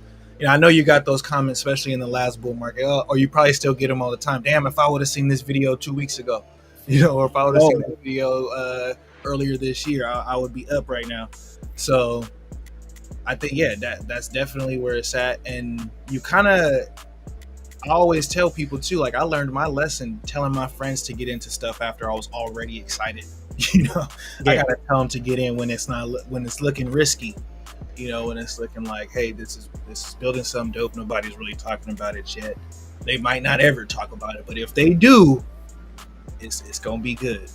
C: I know you got those comments, especially in the last bull market, or you probably still get them all the time. Damn, if I would have seen this video 2 weeks ago, or if I would have seen
B: Oh,
C: this video earlier this year, I would be up right now. So I think, yeah, that's definitely where it's at. And you kind of, I always tell people too, like, I learned my lesson telling my friends to get into stuff after I was already excited. You know, I
B: yeah.
C: gotta tell them to get in when it's not, when it's looking risky. When it's looking like, hey, this is building something dope. Nobody's really talking about it yet. They might not ever talk about it, but if they do, it's gonna be good.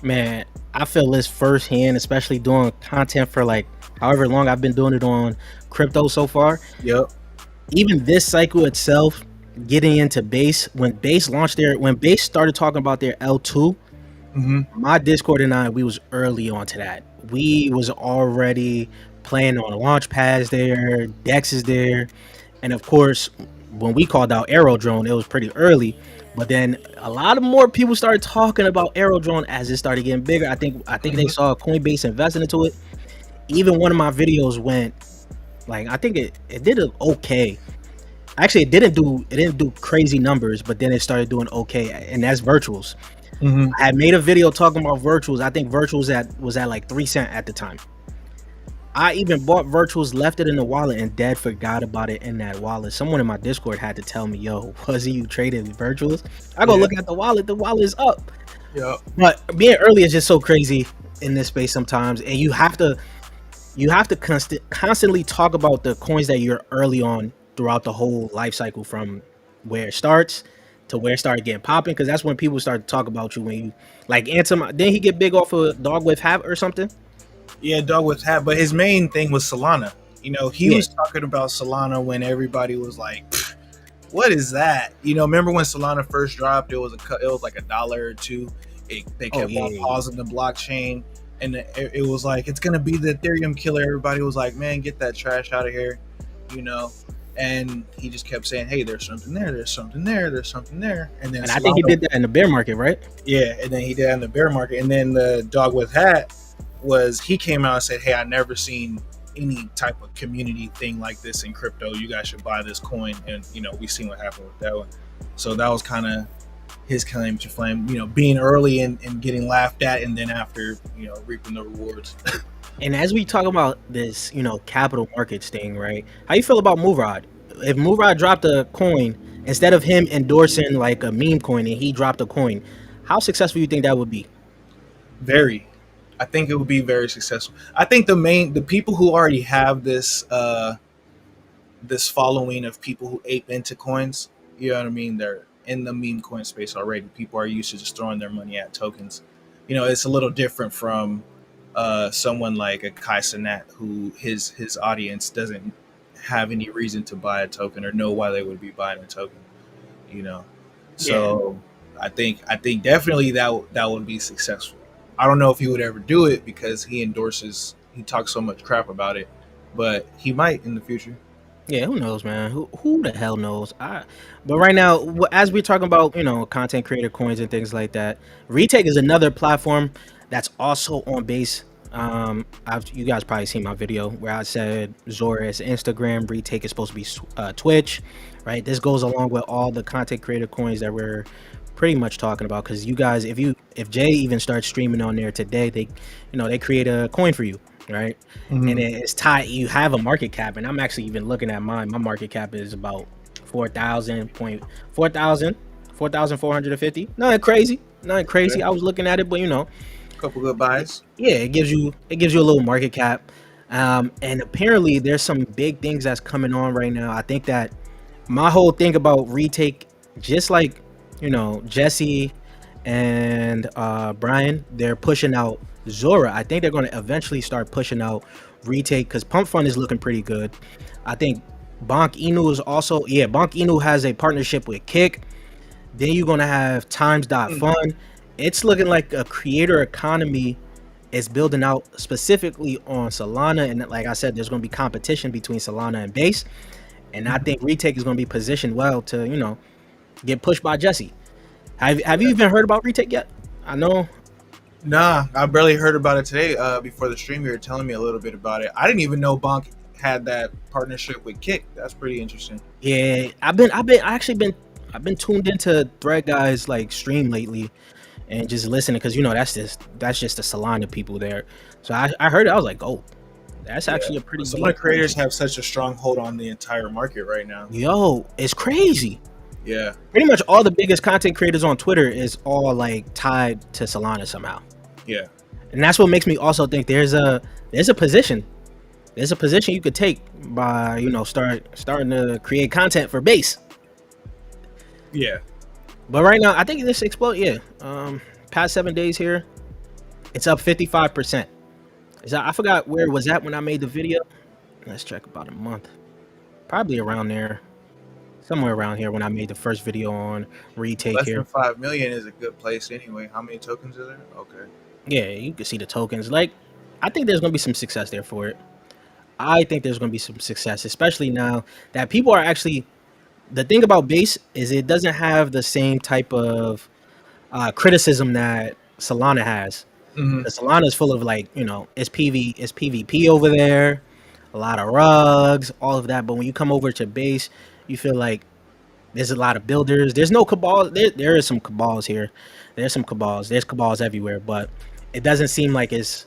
B: Man, I feel this firsthand, especially doing content for like however long I've been doing it on crypto so far.
C: Yep.
B: Even this cycle itself, getting into base, when base started talking about their L2,
C: Mm-hmm.
B: my Discord and I, we was early on to that. We was already playing on launch pads there, DEXs there, and of course, when we called out Aerodrone, it was pretty early. But then a lot of more people started talking about Aerodrone as it started getting bigger. I think they
C: Mm-hmm.
B: saw Coinbase investing into it. Even one of my videos went like, I think it did it okay. Actually, it didn't do crazy numbers, but then it started doing okay, and that's virtuals.
C: Mm-hmm.
B: I had made a video talking about virtuals. I think virtuals was at like 3 cents at the time. I even bought virtuals, left it in the wallet, and dead forgot about it in that wallet. Someone in my Discord had to tell me, "Yo, was you traded virtuals?" I go
C: Yeah.
B: look at the wallet. The wallet is up.
C: Yep.
B: But being early is just so crazy in this space sometimes, and you have to constantly talk about the coins that you're early on throughout the whole life cycle, from where it starts to where it started getting popping, because that's when people start to talk about you. When you like Ansem, didn't he get big off of dog with hat or something?
C: Yeah, dog was hat, but his main thing was Solana. He
B: Yeah.
C: was talking about Solana when everybody was like, "What is that?" Remember when Solana first dropped? It was like $1 or $2. They
B: Oh
C: kept
B: yeah,
C: on
B: yeah, yeah.
C: pausing the blockchain, and it was like, it's gonna be the Ethereum killer. Everybody was like, "Man, get that trash out of here," you know. And he just kept saying, "Hey, there's something there. There's something there. There's something there." And then
B: And I think he
C: Solana,
B: did that in the bear market, right?
C: yeah, and then he did that in the bear market. And then the dog with hat he came out and said, "Hey, I never seen any type of community thing like this in crypto. You guys should buy this coin." And we seen what happened with that one. So that was kind of his claim to fame. Being early and getting laughed at, and then after reaping the rewards.
B: And as we talk about this, capital markets thing, right? How you feel about Murad? If Murad dropped a coin instead of him endorsing like a meme coin and he dropped a coin, how successful you think that would be?
C: Very. I think it would be very successful. I think the people who already have this following of people who ape into coins, you know what I mean? They're in the meme coin space already. People are used to just throwing their money at tokens. It's a little different from someone like a Kai Cenat, who his audience doesn't have any reason to buy a token or know why they would be buying a token. You know,
B: Yeah.
C: so I think definitely that would be successful. I don't know if he would ever do it because he talks so much crap about it, but he might in the future.
B: Yeah, who knows, man? Who the hell knows? But right now, as we're talking about, content creator coins and things like that, Retake is another platform that's also on base. You guys probably seen my video where I said Zora is Instagram, Retake is supposed to be Twitch, right? This goes along with all the content creator coins that we're pretty much talking about. Because you guys, if Jay even starts streaming on there today, they create a coin for you, right? And
C: Mm-hmm.
B: it's tied. You have a market cap, and I'm actually even looking at mine. My market cap is about 4,000 4,450. Nothing crazy. Nothing crazy.
C: Okay.
B: I was looking at it, but you know,
C: Couple good buys.
B: yeah, it gives you a little market cap. And apparently there's some big things that's coming on right now. I think that my whole thing about retake, just like Jesse and Brian, they're pushing out Zora. I think they're going to eventually start pushing out retake because Pump Fund is looking pretty good. I think Bonk Inu is also, yeah, Bonk Inu has a partnership with Kick. Then you're gonna have Times.Fun. It's looking like a creator economy is building out specifically on Solana, and like I said, there's gonna be competition between Solana and Base, and I think retake is gonna be positioned well to get pushed by Jesse. Have you even heard about retake yet? I know.
C: Nah, I barely heard about it today. Before the stream, you were telling me a little bit about it. I didn't even know Bonk had that partnership with Kick. That's pretty interesting.
B: Yeah, I've been tuned into Thread Guys like stream lately and just listening because that's just the Solana people there. So I heard it. I was like, oh, that's actually a pretty.
C: Some of the creators have such a strong hold on the entire market right now.
B: Yo, it's crazy.
C: Yeah,
B: Pretty much all the biggest content creators on Twitter is all like tied to Solana somehow,
C: yeah.
B: and that's what makes me also think there's a position. There's a position you could take by starting to create content for Base.
C: Yeah.
B: But right now, I think this explode. Yeah, past 7 days here, it's up 55%. I forgot where it was at when I made the video. Let's check about a month, probably around there, somewhere around here when I made the first video on retake
C: Less
B: here.
C: than 5 million is a good place anyway. How many tokens are there? Okay.
B: Yeah, you can see the tokens. Like, I think there's gonna be some success there for it. I think there's gonna be some success, especially now that people are actually. The thing about Base is it doesn't have the same type of criticism that Solana has.
C: Mm-hmm.
B: The Solana is full of it's PvP over there, a lot of rugs, all of that. But when you come over to Base, you feel like there's a lot of builders. There's no cabal. There is some cabals here. There's some cabals. There's cabals everywhere, but it doesn't seem like it's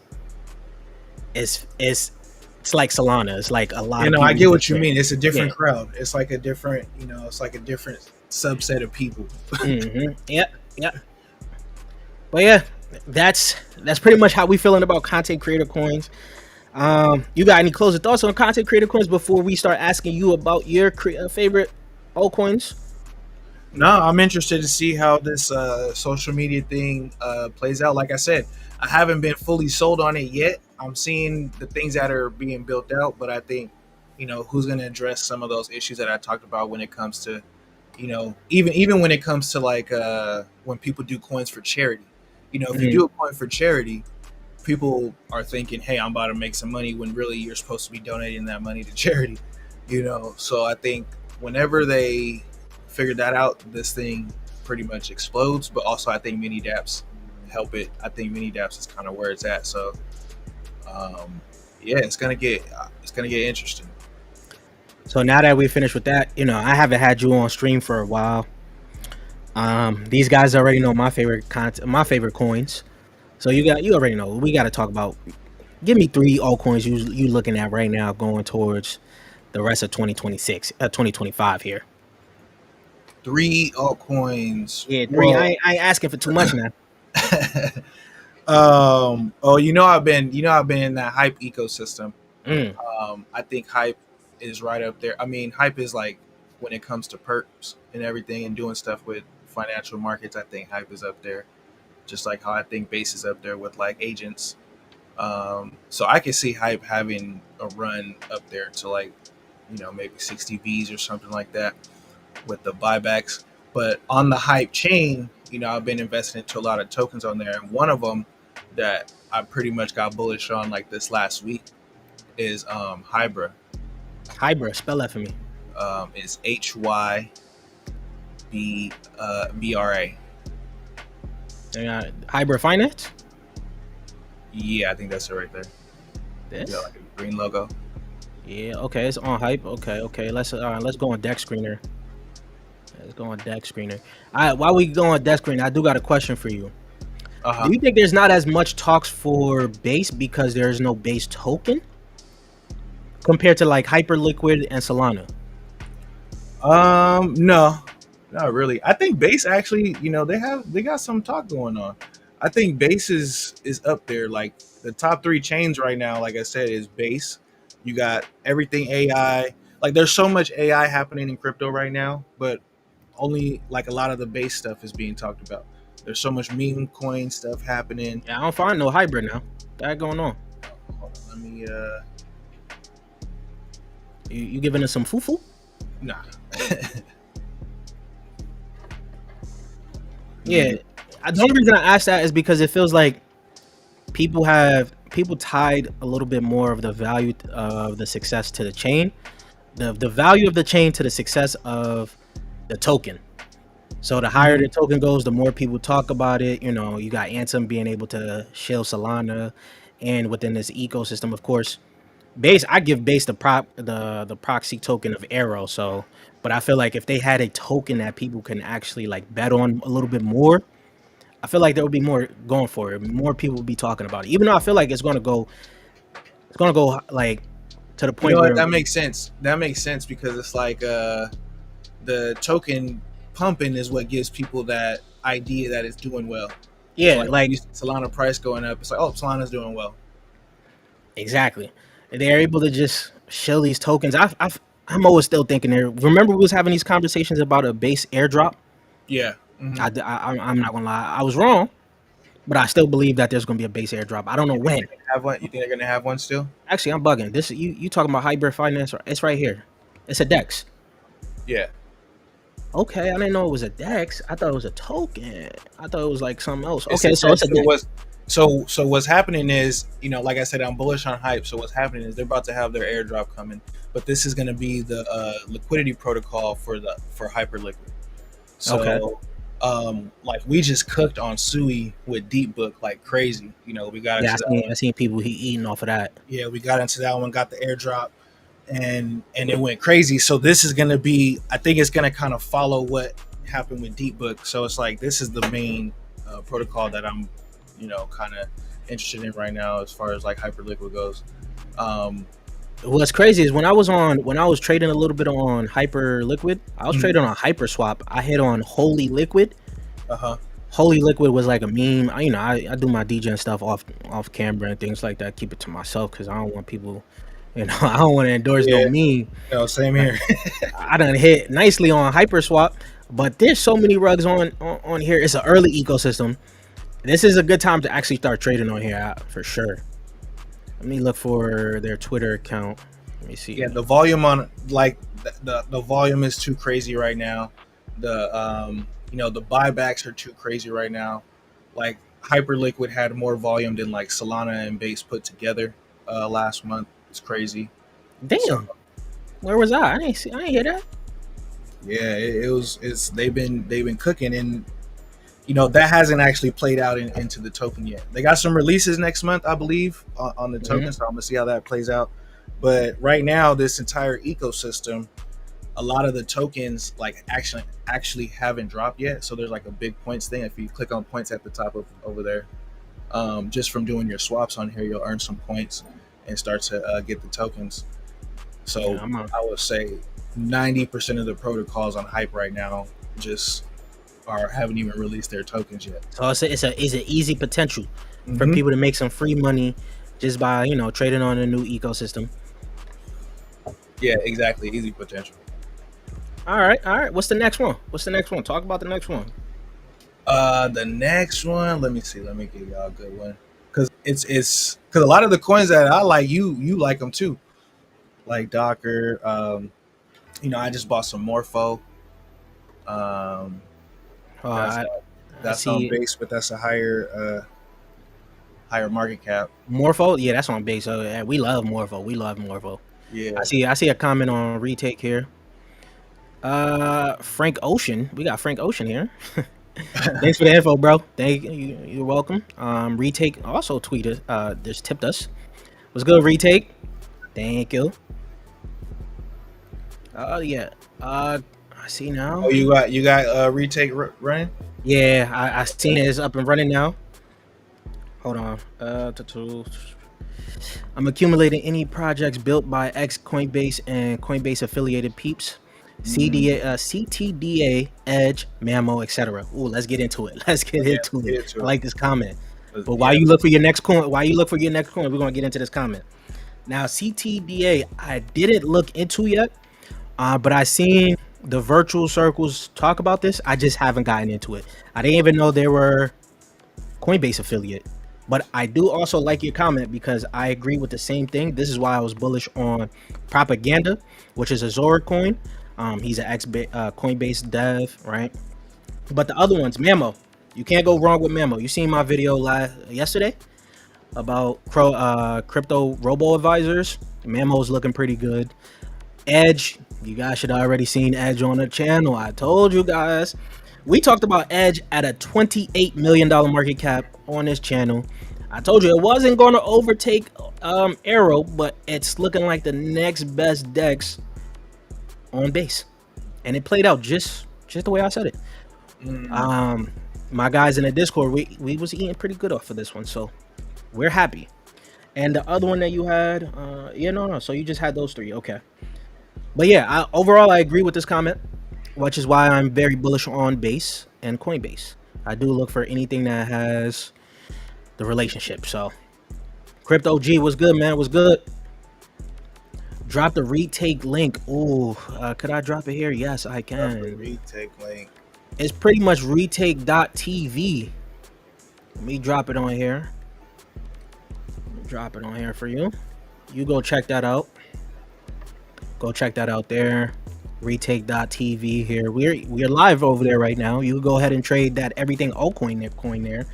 B: like Solana. It's like a lot.
C: I get what you mean. It's a different
B: Yeah.
C: crowd. It's like a different, it's like a different subset of people.
B: Yep. But yeah, that's pretty much how we feeling about content creator coins. You got any closing thoughts on content creator coins before we start asking you about your favorite altcoins?
C: No, I'm interested to see how this social media thing plays out. Like I said, I haven't been fully sold on it yet. I'm seeing the things that are being built out, but I think, who's going to address some of those issues that I talked about when it comes to, even when it comes to like when people do coins for charity. If you do a coin for charity, people are thinking, hey, I'm about to make some money when really you're supposed to be donating that money to charity. So I think whenever they figure that out, this thing pretty much explodes. But also I think mini-DAPs help it. I think mini-DAPs is kind of where it's at. So yeah, it's gonna get interesting.
B: So now that we finished with that, I haven't had you on stream for a while. These guys already know my favorite content, my favorite coins. So you already know. We got to talk about. Give me 3 altcoins you looking at right now going towards the rest of 2025 here.
C: 3 altcoins.
B: Yeah, 3. Well, I ain't asking for too much now.
C: I've been in that hype ecosystem. I think hype is right up there. I mean, hype is like when it comes to perks and everything and doing stuff with financial markets. I think hype is up there, just like how I think Base is up there with like agents. So I can see hype having a run up there to like, maybe 60 Vs or something like that with the buybacks. But on the hype chain, I've been investing into a lot of tokens on there, and one of them that I pretty much got bullish on like this last week is Hybra.
B: Hybra, spell that for me.
C: Is HYBRA.
B: Hybra Finance?
C: Yeah, I think that's it right there.
B: This?
C: Yeah, like a green logo.
B: Yeah, okay, it's on hype. Okay. Let's go on Dex Screener. Let's go on Dex Screener. All right, while we go on Dex Screener, I do got a question for you. Do you think there's not as much talks for Base because there's no Base token compared to like Hyperliquid and Solana?
C: No, Not really. I think Base actually, they got some talk going on. I think Base is up there. Like the top three chains right now, like I said, is Base. You got everything AI. Like there's so much AI happening in crypto right now, but only like a lot of the Base stuff is being talked about. There's so much meme coin stuff happening.
B: Yeah, I don't find no hybrid now. That going on.
C: Hold on, let me
B: You giving us some foo-foo?
C: nah.
B: Yeah. The only reason I asked that is because it feels like people tied a little bit more of the value of the success to the chain, the value of the chain to the success of the token. So the higher the token goes, the more people talk about it. You got Ansem being able to shill Solana, and within this ecosystem, of course, Base. I give Base the proxy token of Arrow. So, but I feel like if they had a token that people can actually like bet on a little bit more, I feel like there would be more going for it. More people would be talking about it. Even though I feel like it's gonna go like to the
C: You
B: point
C: know what?
B: where
C: That makes sense. That makes sense because it's like the token pumping is what gives people that idea that it's doing well. So
B: yeah,
C: like
B: like
C: you see Solana price going up, it's like, oh, Solana's doing well.
B: exactly. They're able to just show these tokens. I'm always still thinking there. Remember we was having these conversations about a Base airdrop.
C: Yeah.
B: I'm not gonna lie, I was wrong, but I still believe that there's gonna be a Base airdrop. I don't know when.
C: Have one? You think they're gonna have one still?
B: Actually, I'm bugging. This you talking about hybrid finance? It's right here. It's a DEX.
C: Yeah.
B: Okay, I didn't know it was a DEX. I thought it was a token. I thought it was like something else.
C: It's
B: Okay, so it's a
C: so
B: DEX.
C: so what's happening is, like I said, I'm bullish on hype. So what's happening is they're about to have their airdrop coming, but this is gonna be the liquidity protocol for Hyperliquid. So
B: Okay.
C: like we just cooked on Sui with Deep Book like crazy. We got
B: Yeah,
C: into that one.
B: I seen people eating off of that.
C: Yeah, we got into that one, got the airdrop, and it went crazy. So this is gonna be, I think it's gonna kind of follow what happened with Deep Book. So it's like this is the main protocol that I'm, kind of interested in right now as far as like Hyperliquid goes.
B: What's crazy is when I was trading a little bit on Hyperliquid, I was trading on Hyperswap. I hit on Holy Liquid.
C: Uh-huh.
B: Holy Liquid was like a meme. I do my DJ and stuff off camera and things like that. Keep it to myself because I don't want people, I don't want to endorse no meme.
C: Same here.
B: I done hit nicely on Hyperswap, but there's so many rugs on here. It's an early ecosystem. This is a good time to actually start trading on here for sure. Let me look for their Twitter account. Let me see.
C: Yeah, the volume on like the volume is too crazy right now. The the buybacks are too crazy right now. Like Hyperliquid had more volume than like Solana and Base put together last month. It's crazy.
B: Damn.
C: So,
B: where was I? I didn't hear that.
C: yeah, it's they've been cooking, and that hasn't actually played out into the token yet. They got some releases next month, I believe, on the token. So I'm gonna see how that plays out. But right now, this entire ecosystem, a lot of the tokens like actually haven't dropped yet. So there's like a big points thing. If you click on points at the top of over there, just from doing your swaps on here, you'll earn some points and start to get the tokens. So
B: Yeah,
C: I would say 90% of the protocols on Hype right now just haven't even released their tokens yet.
B: so it's an easy potential for people to make some free money just by trading on a new ecosystem.
C: Yeah, exactly. Easy potential.
B: All right. What's the next one? Talk about the next one.
C: The next one, let me see. Let me give y'all a good one because it's because a lot of the coins that I like, you like them too, like Docker. I just bought some Morpho. That's on Base, but that's a higher market cap.
B: Morpho, yeah, that's on Base. So yeah, we love Morpho.
C: Yeah,
B: I see a comment on retake here. Frank Ocean, we got Frank Ocean here. Thanks for the info, bro. Thank you. You're welcome. Retake also tweeted, just tipped us. What's good, retake? Thank you. Yeah. I see now.
C: Oh, you got retake running?
B: Yeah, I seen it. It's up and running now. Hold on. I'm accumulating any projects built by Coinbase and Coinbase affiliated peeps. CTDA, Edge, Mammo, etc. Ooh, let's get into it. Let's get
C: Yeah,
B: into
C: get
B: it.
C: into
B: I
C: it.
B: like this comment. But while
C: Yeah.
B: you look for your next coin, we're gonna get into this comment. Now, CTDA, I didn't look into yet, but I seen the virtual circles talk about this. I just haven't gotten into it. I didn't even know they were Coinbase affiliate. But I do also like your comment because I agree with the same thing. This is why I was bullish on Propaganda, which is a Zora coin. He's an Coinbase dev, right? But the other ones, Mammo, you can't go wrong with Mammo. You seen my video yesterday about crypto robo advisors. Mammo's looking pretty good. Edge, you guys should have already seen Edge on the channel. I told you guys. We talked about Edge at a $28 million market cap on this channel. I told you it wasn't going to overtake Arrow, but it's looking like the next best DEX on base. And it played out just the way I said it. My guys in the Discord, we was eating pretty good off of this one, so we're happy. And the other one that you had, no. So you just had those three, okay. But yeah, overall, I agree with this comment, which is why I'm very bullish on Base and Coinbase. I do look for anything that has the relationship. So, Crypto G was good, man. Was good. Drop the retake link. Ooh, could I drop it here? Yes, I can.
C: Drop the retake link.
B: It's pretty much retake.tv. Let me drop it on here. Drop it on here for you. You go check that out. Go check that out there. Retake.tv here. We're live over there right now. You go ahead and trade that EverythingAltcoin coin there.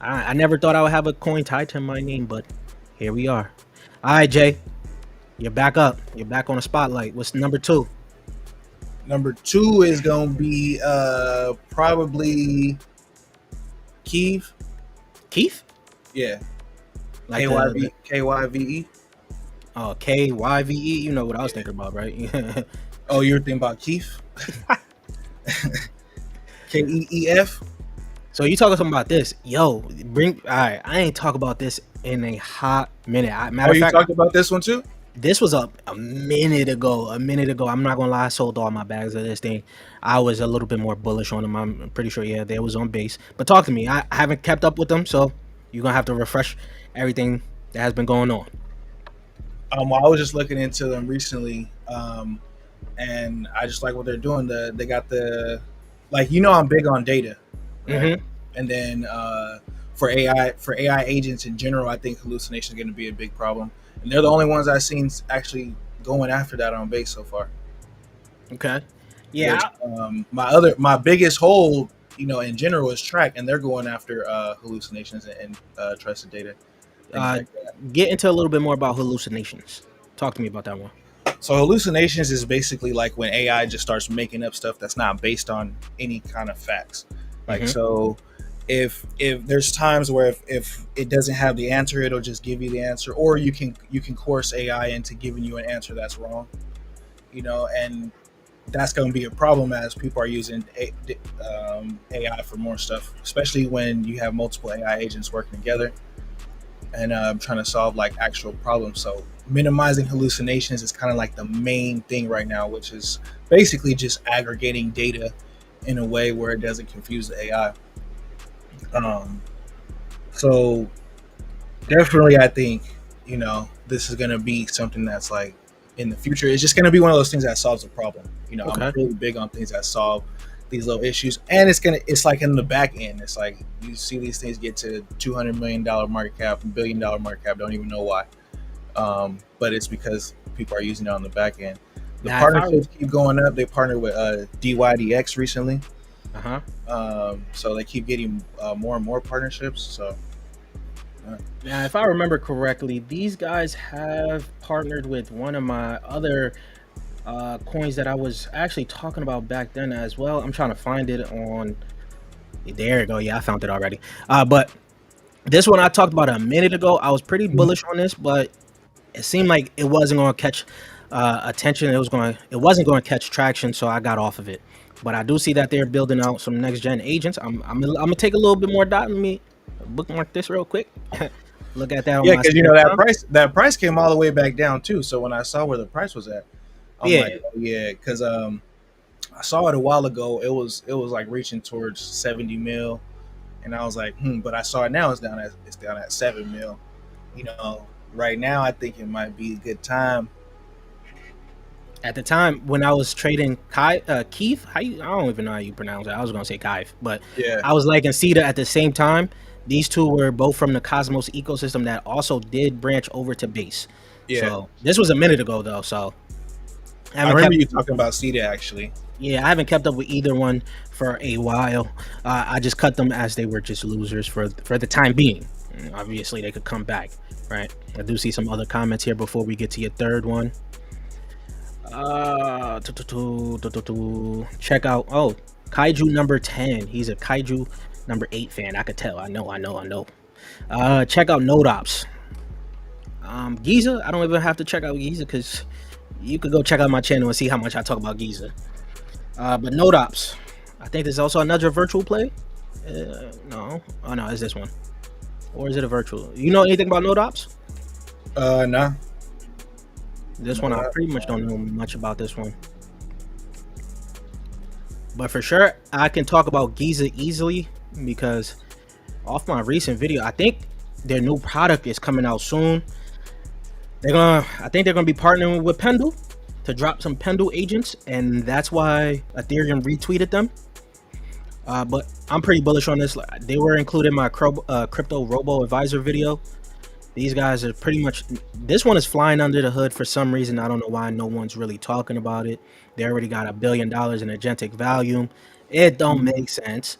B: I never thought I would have a coin tied to my name, but here we are. All right, Jay. You're back up. You're back on the spotlight. What's number 2?
C: Number 2 is gonna be probably Keith.
B: Keith?
C: Yeah.
B: Like
C: KYVE.
B: Oh, KYVE. You know what I was thinking about, right?
C: Oh, you're thinking about Keith? KEEF.
B: So you talking something about this? Yo, all right. I ain't talk about this in a hot minute. Matter of
C: you
B: fact,
C: talked about this one too?
B: This was a minute ago. I'm not gonna lie, I sold all my bags of this thing. I was a little bit more bullish on them. I'm pretty sure, yeah, they was on base. But talk to me. I haven't kept up with them, so you're gonna have to refresh everything that has been going on.
C: Well, I was just looking into them recently, and I just like what they're doing. They got the, like, I'm big on data, right?
B: Mm-hmm.
C: And then for AI agents in general, I think hallucination is going to be a big problem, and they're the only ones I've seen actually going after that on base so far.
B: Okay. Yeah.
C: Which, my biggest hold, in general, is Track, and they're going after hallucinations and trusted data.
B: Get into a little bit more about hallucinations. Talk to me about that one.
C: So hallucinations is basically like when AI just starts making up stuff that's not based on any kind of facts. Like, so if there's times where if it doesn't have the answer, it'll just give you the answer, or you can coerce AI into giving you an answer that's wrong, and that's going to be a problem as people are using AI for more stuff, especially when you have multiple AI agents working together and trying to solve like actual problems. So minimizing hallucinations is kind of like the main thing right now, which is basically just aggregating data in a way where it doesn't confuse the AI. So definitely, I think, this is going to be something that's like in the future. It's just going to be one of those things that solves a problem.
B: Okay.
C: I'm really big on things that solve these little issues, and it's like in the back end, it's like you see these things get to $200 million market cap, $1 billion market cap, don't even know why, but it's because people are using it on the back end. The partnerships keep going up. They partnered with DYDX recently, so they keep getting more and more partnerships. So
B: now, if I remember correctly, these guys have partnered with one of my other coins that I was actually talking about back then as well. I'm trying to find it on. There you go. Yeah, I found it already. But this one I talked about a minute ago. I was pretty bullish on this, but it seemed like it wasn't going to catch attention. It wasn't going to catch traction, so I got off of it. But I do see that they're building out some next gen agents. I'm gonna take a little bit more dot. Let me bookmark this real quick. Look at that.
C: Yeah, because that price came all the way back down too. So when I saw where the price was at, I'm
B: Yeah,
C: like, oh yeah, because I saw it a while ago. It was like reaching towards 70 mil, and I was like, but I saw it now. It's down at 7 mil. You know, right now I think it might be a good time.
B: at the time when I was trading Keith, I don't even know how you pronounce it. I was gonna say Keith, but
C: Yeah,
B: I was liking Cedar at the same time. These two were both from the Cosmos ecosystem that also did branch over to base.
C: yeah.
B: So this was a minute ago though, so I
C: I
B: haven't
C: remember
B: kept
C: you talking about CETA actually.
B: yeah, I haven't kept up with either one for a while. I just cut them as they were just losers for the time being. Obviously, they could come back, right? I do see some other comments here before we get to your third one. Check out Kaiju number 10. He's a Kaiju number 8 fan. I could tell. I know. Check out NodeOps. Giza, I don't even have to check out Giza because you could go check out my channel and see how much I talk about Giza. But NodeOps, I think there's also another virtual play. No, oh no, it's this one, or is it a virtual? You know anything about NodeOps?
C: Nah.
B: This one, I pretty much don't know much about this one. But for sure, I can talk about Giza easily because off my recent video, I think their new product is coming out soon. I think they're gonna be partnering with PANDA to drop some PANDA agents, and that's why Ethereum retweeted them. But I'm pretty bullish on this. They were included in my crypto robo advisor video. These guys are pretty much, this one is flying under the hood for some reason. I don't know why no one's really talking about it. They already got $1 billion in agentic value. It don't make sense.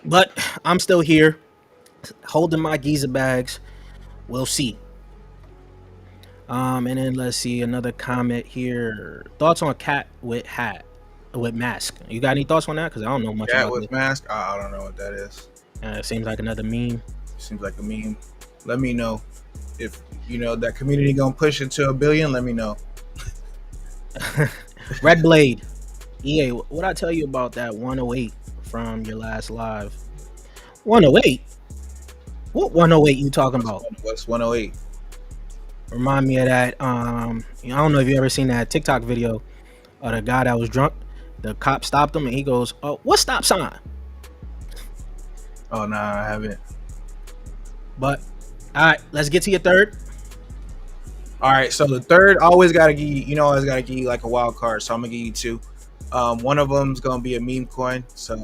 B: But I'm still here holding my Giza bags. We'll see. And then let's see another comment here. Thoughts on cat with mask? You got any thoughts on that? Because I don't know much
C: Cat
B: about
C: with
B: it.
C: mask? I don't know what that is.
B: It seems like another meme.
C: Seems like a meme. Let me know if that community gonna push it to 1 billion. Let me know.
B: Red Blade. EA, what I tell you about that 108 from your last live? 108? What 108 you talking about?
C: What's 108?
B: Remind me of that. I don't know if you ever seen that TikTok video of the guy that was drunk. The cop stopped him and he goes, "Oh, what stop sign?"
C: Oh, nah, I haven't.
B: But all right, let's get to your third.
C: All right, so the third always gotta give you, always gotta give you like a wild card. So I'm gonna give you two. One of them's gonna be a meme coin. So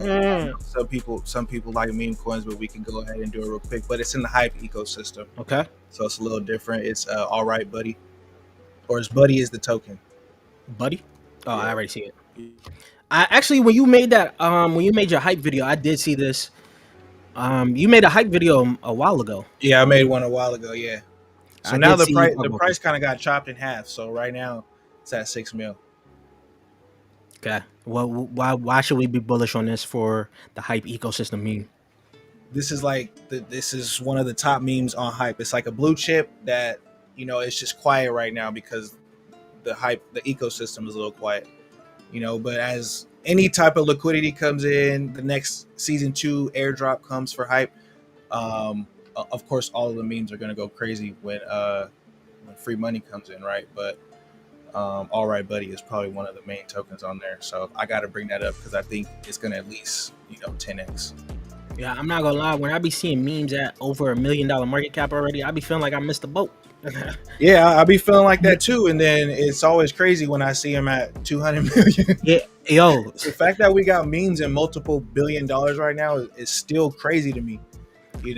C: some people like meme coins, but we can go ahead and do it real quick. But it's in the hype ecosystem.
B: Okay.
C: So it's a little different. It's all right, buddy, or his buddy is the token.
B: Buddy. Oh,
C: Yeah.
B: I already see it. I actually, when you made your hype video, I did see this. You made a hype video a while ago.
C: Yeah, I made one a while ago. Yeah. So
B: I
C: now
B: did
C: the
B: see
C: price
B: you talk about
C: price kind of got chopped in half. So right now it's at 6 mil.
B: Okay. Well, why should we be bullish on this for the hype ecosystem meme?
C: This is this is one of the top memes on hype. It's like a blue chip that it's just quiet right now because the ecosystem is a little quiet. But as any type of liquidity comes in, the next season 2 airdrop comes for hype. Of course, all of the memes are going to go crazy when free money comes in, right? But all right, buddy is probably one of the main tokens on there. So I got to bring that up because I think it's going to at least 10x.
B: Yeah, I'm not gonna lie. When I be seeing memes at over $1 million market cap already, I be feeling like I missed the boat.
C: Yeah, I be feeling like that too. And then it's always crazy when I see them at 200 million.
B: Yeah, yo,
C: The fact that we got memes in multiple $1 billion right now is still crazy to me.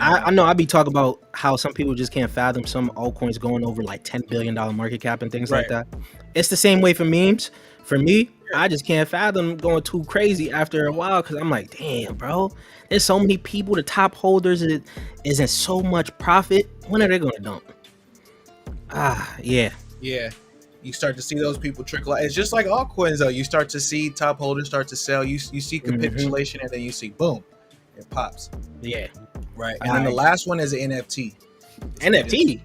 B: I know I be talking about how some people just can't fathom some altcoins going over like $10 billion market cap and things like that. It's the same way for memes. For me, I just can't fathom going too crazy after a while because I'm like, damn, bro, there's so many people, the top holders isn't so much profit. When are they gonna dump? Yeah.
C: You start to see those people trickle out. It's just like altcoins though. You start to see top holders start to sell. You see capitulation, and then you see boom, it pops.
B: Yeah.
C: Right. And then the last one is an NFT.
B: NFT.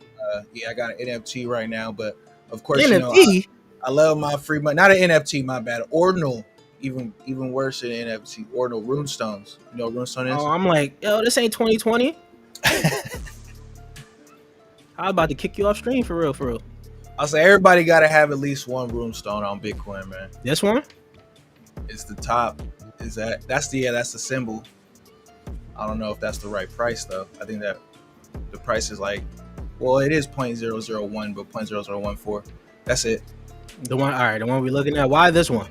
C: Yeah, I got an NFT right now, but of course,
B: NFT.
C: I love my free money. Not an NFT, my bad. Ordinal, even worse than NFT. Ordinal runestones. You know what runestone is?
B: Oh, I'm like, yo, this ain't 2020. I'm about to kick you off stream for real.
C: I'll say everybody got to have at least one runestone on Bitcoin, man.
B: This one?
C: It's the top. That's the symbol. I don't know if that's the right price though. I think that the price is like, well, it is 0.001, but 0.0014. That's it.
B: The one, all right, the one we're looking at. Why this one?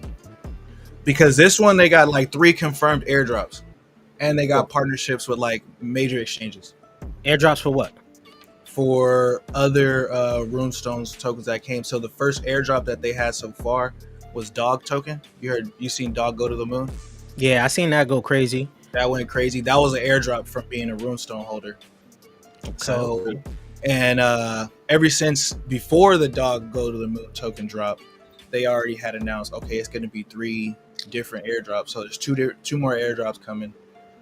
C: Because this one they got like 3 confirmed airdrops, and they got partnerships with like major exchanges.
B: Airdrops for what?
C: For other runestones tokens that came. So the first airdrop that they had so far was Dog token. You seen Dog go to the moon?
B: Yeah, I seen that go crazy.
C: That went crazy. That was an airdrop from being a runestone holder. Okay. So, and ever since before the Dog go to the moon token drop, they already had announced, okay, it's going to be 3 different airdrops. So there's two more airdrops coming.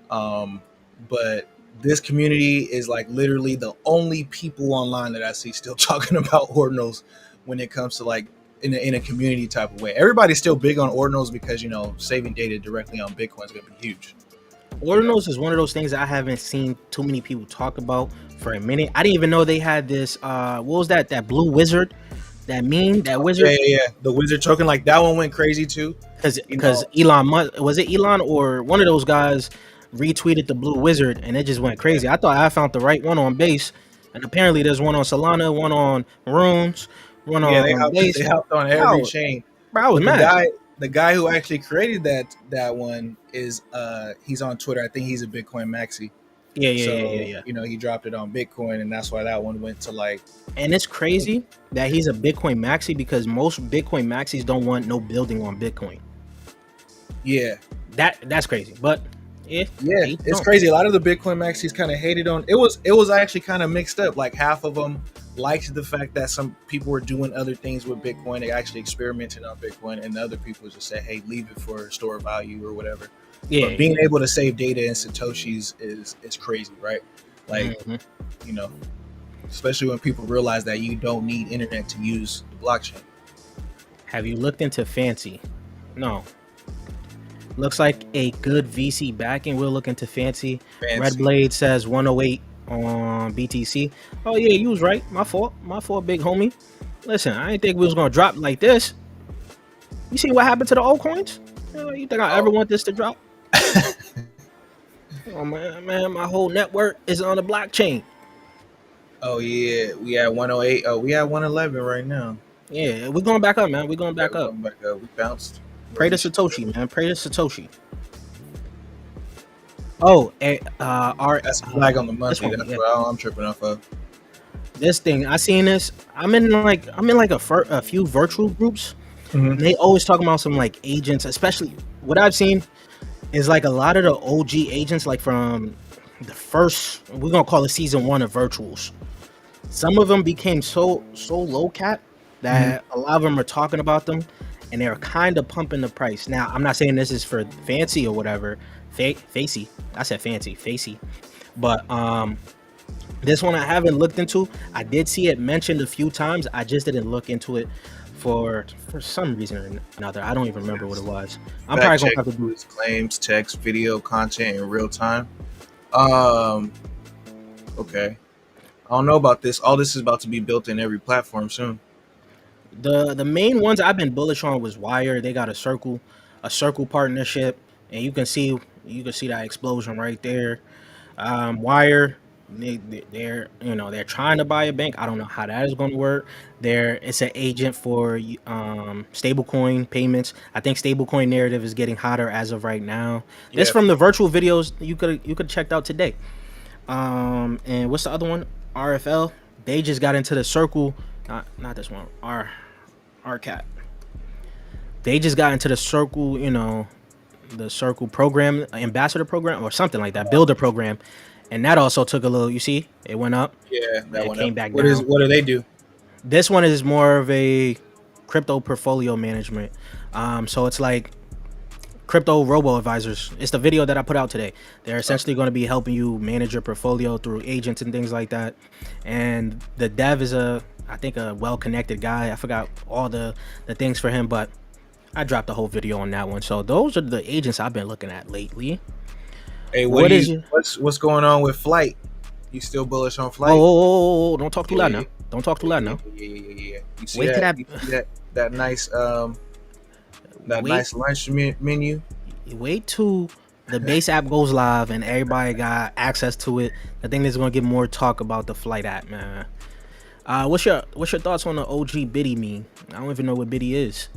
C: But this community is like literally the only people online that I see still talking about ordinals when it comes to like in a community type of way. Everybody's still big on ordinals because, you know, saving data directly on Bitcoin is going to be huge.
B: Ordinals is one of those things I haven't seen too many people talk about for a minute. I didn't even know they had this. What was that? That blue wizard, that wizard.
C: Yeah. The wizard token, like that one went crazy too.
B: Because Elon Musk, was it Elon or one of those guys retweeted the blue wizard and it just went crazy. I thought I found the right one on base, and apparently there's one on Solana, one on Runes, one on base.
C: They hopped on every chain.
B: Bro, I was mad.
C: The guy who actually created that one is he's on Twitter. I think he's a Bitcoin maxi. Yeah. You know, he dropped it on Bitcoin, and that's why that one went to like.
B: And it's crazy that he's a Bitcoin maxi because most Bitcoin maxis don't want no building on Bitcoin.
C: Yeah,
B: that's crazy. But
C: it's crazy. A lot of the Bitcoin maxis kind of hated on it. Was actually kind of mixed up. Like half of them liked the fact that some people were doing other things with Bitcoin. They actually experimented on Bitcoin, and the other people just said, "Hey, leave it for store value or whatever." Yeah, but being able to save data in Satoshis is crazy, right? Like, you know, especially when people realize that you don't need internet to use the blockchain.
B: Have you looked into Fancy? No. Looks like a good VC backing. We'll look into Fancy. Red Blade says 108 on BTC. Oh yeah, you was right. My fault, big homie. Listen, I didn't think we was gonna drop like this. You see what happened to the altcoins? You think I ever want this to drop? Oh man, my whole network is on the blockchain.
C: Oh yeah, we at 108. Oh, we at 111 right now.
B: Yeah, we're going back up, man. We're going back up.
C: We bounced.
B: Pray to Satoshi, man. Pray to Satoshi. Oh,
C: that's a flag on the monthly. That's what I'm tripping off of.
B: This thing, I seen this. I'm in like a few virtual groups. And they always talk about some like agents, especially what I've seen is like a lot of the OG agents, like from the first, we're gonna call it season 1 of virtuals. Some of them became so low cap that a lot of them are talking about them, and they're kind of pumping the price. Now, I'm not saying this is for Fancy or whatever, Facey. I said Fancy, Facey, but this one I haven't looked into. I did see it mentioned a few times. I just didn't look into it for some reason or another. I don't even remember what it was. I'm probably gonna have to do
C: claims, text, video content in real time. Okay. I don't know about this. All this is about to be built in every platform soon.
B: The main ones I've been bullish on was Wire. They got a circle partnership, and you can see that explosion right there. Wire, they're trying to buy a bank. I don't know how that is going to work. It's an agent for stablecoin payments. I think stablecoin narrative is getting hotter as of right now. Yeah. This from the virtual videos you could checked out today. And what's the other one? RFL. They just got into the circle. Not this one. RCAT. They just got into the circle. The circle program, ambassador program, or something like that. Builder program. And that also took a little, you see, it went up.
C: Yeah, that one
B: came back
C: down. What do they do?
B: This one is more of a crypto portfolio management. So it's like crypto robo advisors. It's the video that I put out today. They're essentially going to be helping you manage your portfolio through agents and things like that. And the dev is I think a well-connected guy. I forgot all the things for him, but I dropped the whole video on that one. So those are the agents I've been looking at lately.
C: Hey, what's going on with Flight? You still bullish on Flight?
B: Oh, don't talk too loud now. Don't talk too loud now.
C: Yeah. You see
B: Wait to
C: that?
B: that.
C: You see that nice that
B: Wait.
C: nice lunch menu?
B: Wait till the base app goes live and everybody got access to it. I think there's gonna get more talk about the flight app, man. What's your thoughts on the OG Biddy meme? I don't even know what Biddy is.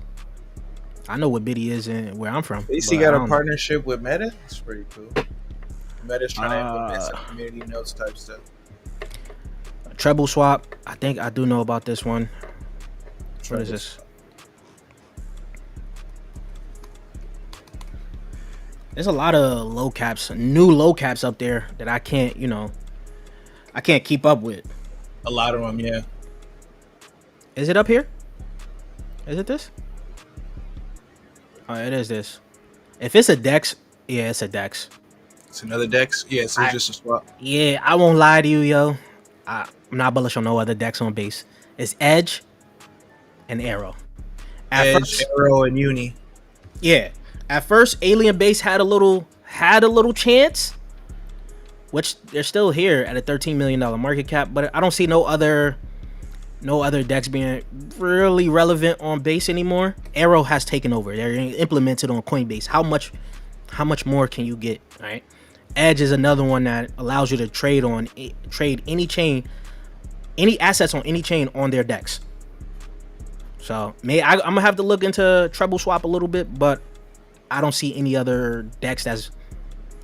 B: I know what Biddy is and where I'm from,
C: Basically
B: but I
C: got a
B: don't know.
C: partnership with Meta. It's pretty cool. Meta's trying to implement
B: Uh,
C: some community notes type stuff.
B: Treble swap. I think I do know about this one. What is this? There's a lot of low caps, new low caps up there that I can't, I can't keep up with.
C: A lot of them, yeah.
B: Is it up here? Is it this? Oh, it is this. If it's a Dex, yeah, it's a Dex.
C: It's another Dex. Yeah, so it's just a swap.
B: Yeah, I won't lie to you, yo. I'm not bullish on no other Dex on base. It's Edge and Arrow.
C: Edge, Arrow, and Uni.
B: Yeah. At first, Alien Base had a little chance, which they're still here at a $13 million market cap, but I don't see no other decks being really relevant on base anymore. Arrow has taken over. They're implemented on Coinbase. How much more can you get? All right. Edge is another one that allows you to trade any chain, any assets on any chain on their decks. So I'm gonna have to look into treble swap a little bit, but I don't see any other decks that's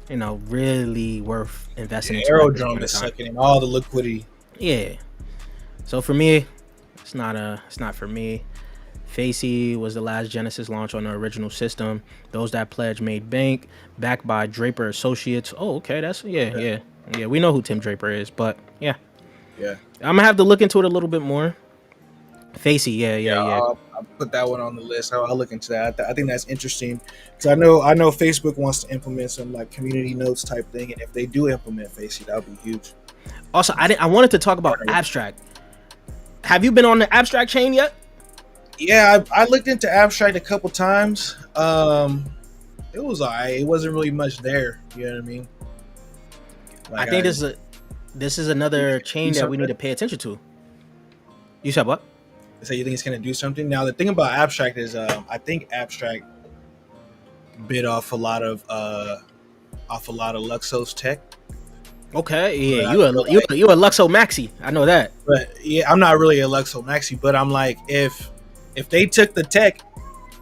B: really worth investing in.
C: Aerodrome is sucking in all the liquidity.
B: Yeah. So for me, it's not for me. Facey was the last Genesis launch on the original system. Those that pledge made bank, backed by Draper Associates. Oh, okay, that's yeah. We know who Tim Draper is, but yeah. I'm gonna have to look into it a little bit more. Facey, yeah.
C: I'll put that one on the list. I'll look into that. I think that's interesting because I know Facebook wants to implement some like community notes type thing, and if they do implement Facey, that'll be huge.
B: Also, I wanted to talk about Abstract. Have you been on the Abstract chain yet?
C: Yeah, I looked into Abstract a couple times. It was alright. It wasn't really much there. You know what I mean?
B: Like I think this is another chain that we need to pay attention to. You said what?
C: So you think it's gonna do something? Now the thing about Abstract is, I think Abstract bid off a lot of Luxo's tech.
B: Okay, yeah, you a Luxo Maxi. I know that.
C: But yeah, I'm not really a Luxo Maxi, but I'm like, if they took the tech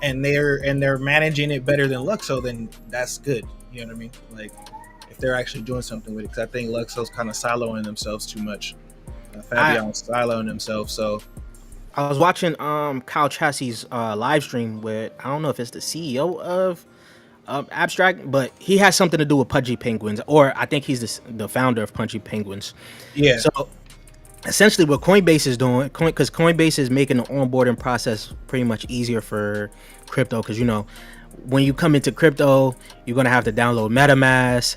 C: and they're managing it better than Luxo, then that's good. You know what I mean? Like if they're actually doing something with it, because I think Luxo's kind of siloing themselves too much. Fabion's siloing themselves. So
B: I was watching Kyle Chassey's live stream with, I don't know if it's the CEO of Abstract, but he has something to do with Pudgy Penguins, or I think he's the founder of Pudgy Penguins.
C: Yeah.
B: So essentially what Coinbase is doing, because Coinbase is making the onboarding process pretty much easier for crypto, because when you come into crypto, you're going to have to download MetaMask,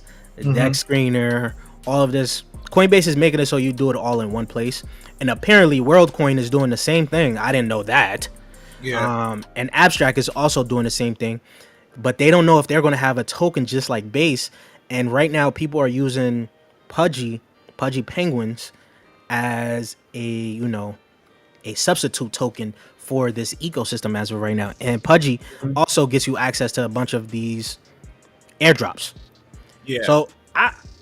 B: DEX screener, all of this. Coinbase is making it so you do it all in one place. And apparently WorldCoin is doing the same thing. I didn't know that.
C: Yeah.
B: And Abstract is also doing the same thing. But they don't know if they're going to have a token just like Base. And right now people are using Pudgy Penguins as a substitute token for this ecosystem as of right now. And Pudgy also gets you access to a bunch of these airdrops.
C: Yeah.
B: So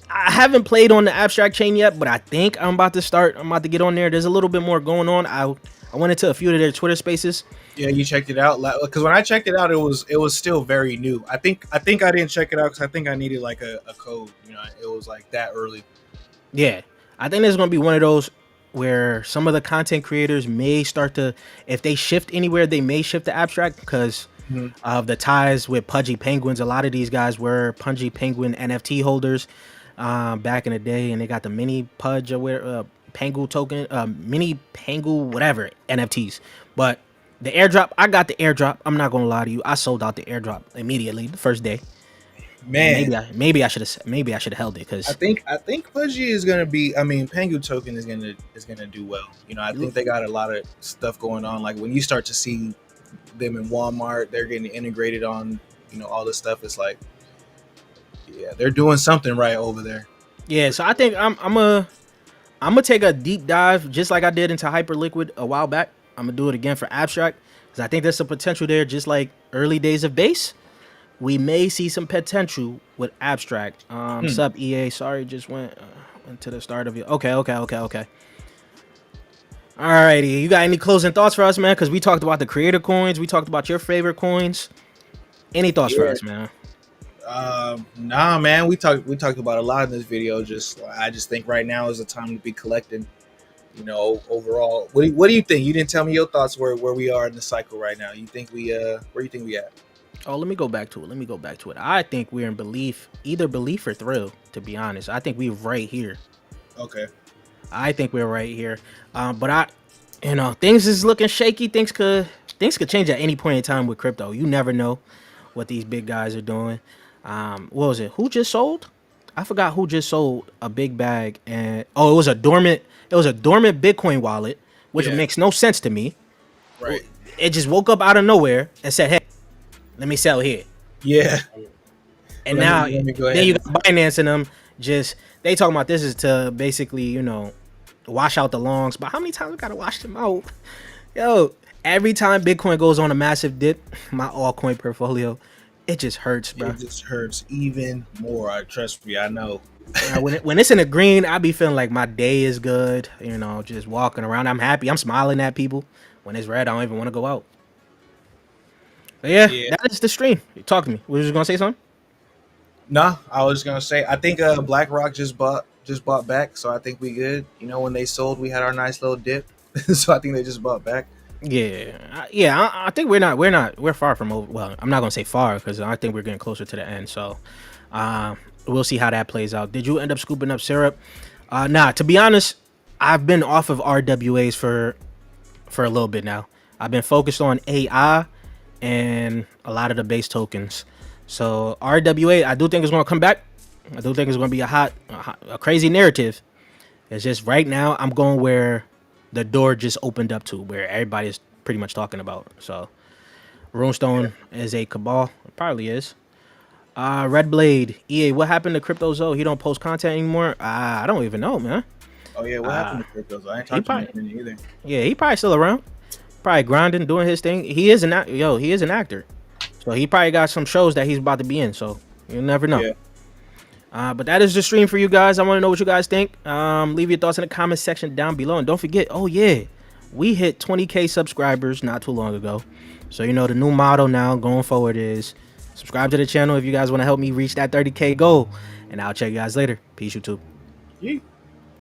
B: I haven't played on the Abstract chain yet, but I think I'm about to get on there. There's a little bit more going on. I went into a few of their Twitter spaces.
C: Yeah, you checked it out? Because when I checked it out, it was still very new. I think I didn't check it out because I think I needed like a code. It was like that early.
B: Yeah, I think there's gonna be one of those where some of the content creators may start to, if they shift anywhere, they may shift to Abstract because of the ties with Pudgy Penguins. A lot of these guys were Pudgy Penguin NFT holders back in the day, and they got the mini Pudge or Pengu token, mini Pengu whatever NFTs. But the airdrop, I got the airdrop. I'm not gonna lie to you, I sold out the airdrop immediately the first day.
C: Man,
B: maybe I should have held it, because
C: I think Pudgy is gonna be. I mean, Pengu token is gonna do well. I think they got a lot of stuff going on. Like when you start to see them in Walmart, they're getting integrated on all this stuff. It's like, yeah, they're doing something right over there.
B: Yeah, so I think I'm I'm gonna take a deep dive just like I did into Hyperliquid a while back. I'm gonna do it again for Abstract because I think there's some potential there, just like early days of base. We may see some potential with Abstract. Sub EA, sorry, just went to the start of it. Okay. Alrighty, you got any closing thoughts for us, man? Because we talked about the creator coins, we talked about your favorite coins. Any thoughts for
C: Yeah.
B: us, man?
C: Nah, man. We talked about a lot in this video. I just think right now is the time to be collecting. Overall, what do you think? You didn't tell me your thoughts where we are in the cycle right now. You think where you think we at?
B: Oh, let me go back to it. I think we're in either belief or thrill. To be honest, I think we're right here.
C: Okay.
B: I think we're right here. But things is looking shaky. Things could change at any point in time with crypto. You never know what these big guys are doing. What was it? Who just sold? I forgot who just sold a big bag, and it was a dormant Bitcoin wallet, which
C: Yeah.
B: makes no sense to me.
C: Right.
B: It just woke up out of nowhere and said, "Hey, let me sell here."
C: Yeah.
B: And
C: Let me go ahead
B: then you
C: and-
B: got Binance and them. They talking about this is to basically wash out the longs. But how many times we gotta wash them out? Yo, every time Bitcoin goes on a massive dip, my altcoin portfolio, it just hurts, bro.
C: It just hurts even more. Trust me, I know.
B: When it's in the green, I be feeling like my day is good. Just walking around, I'm happy. I'm smiling at people. When it's red, I don't even want to go out. But yeah,
C: Yeah.
B: that is the stream. Talk to me. Was you gonna say something?
C: No, I was gonna say I think BlackRock just bought back, so I think we good. When they sold, we had our nice little dip, so I think they just bought back.
B: Yeah. I think we're far from over. Well, I'm not gonna say far because I think we're getting closer to the end. So, we'll see how that plays out. Did you end up scooping up syrup? Nah. To be honest, I've been off of RWAs for a little bit now. I've been focused on AI and a lot of the base tokens. So RWA, I do think it's gonna come back. I do think it's gonna be a crazy narrative. It's just right now I'm going where the door just opened up to, where everybody's pretty much talking about. So Runestone is a cabal. It probably is. Red Blade, EA, what happened to Crypto Zoe? He don't post content anymore. I don't even know, man.
C: Oh yeah, what happened to cryptos? I ain't talking to him either.
B: Yeah, he probably still around. Probably grinding, doing his thing. He is an actor. So he probably got some shows that he's about to be in. So you never know.
C: Yeah.
B: But that is the stream for you guys. I want to know what you guys think. Leave your thoughts in the comment section down below. And don't forget, we hit 20K subscribers not too long ago. So the new motto now going forward is subscribe to the channel if you guys want to help me reach that 30K goal. And I'll check you guys later. Peace, YouTube.
C: Yeah.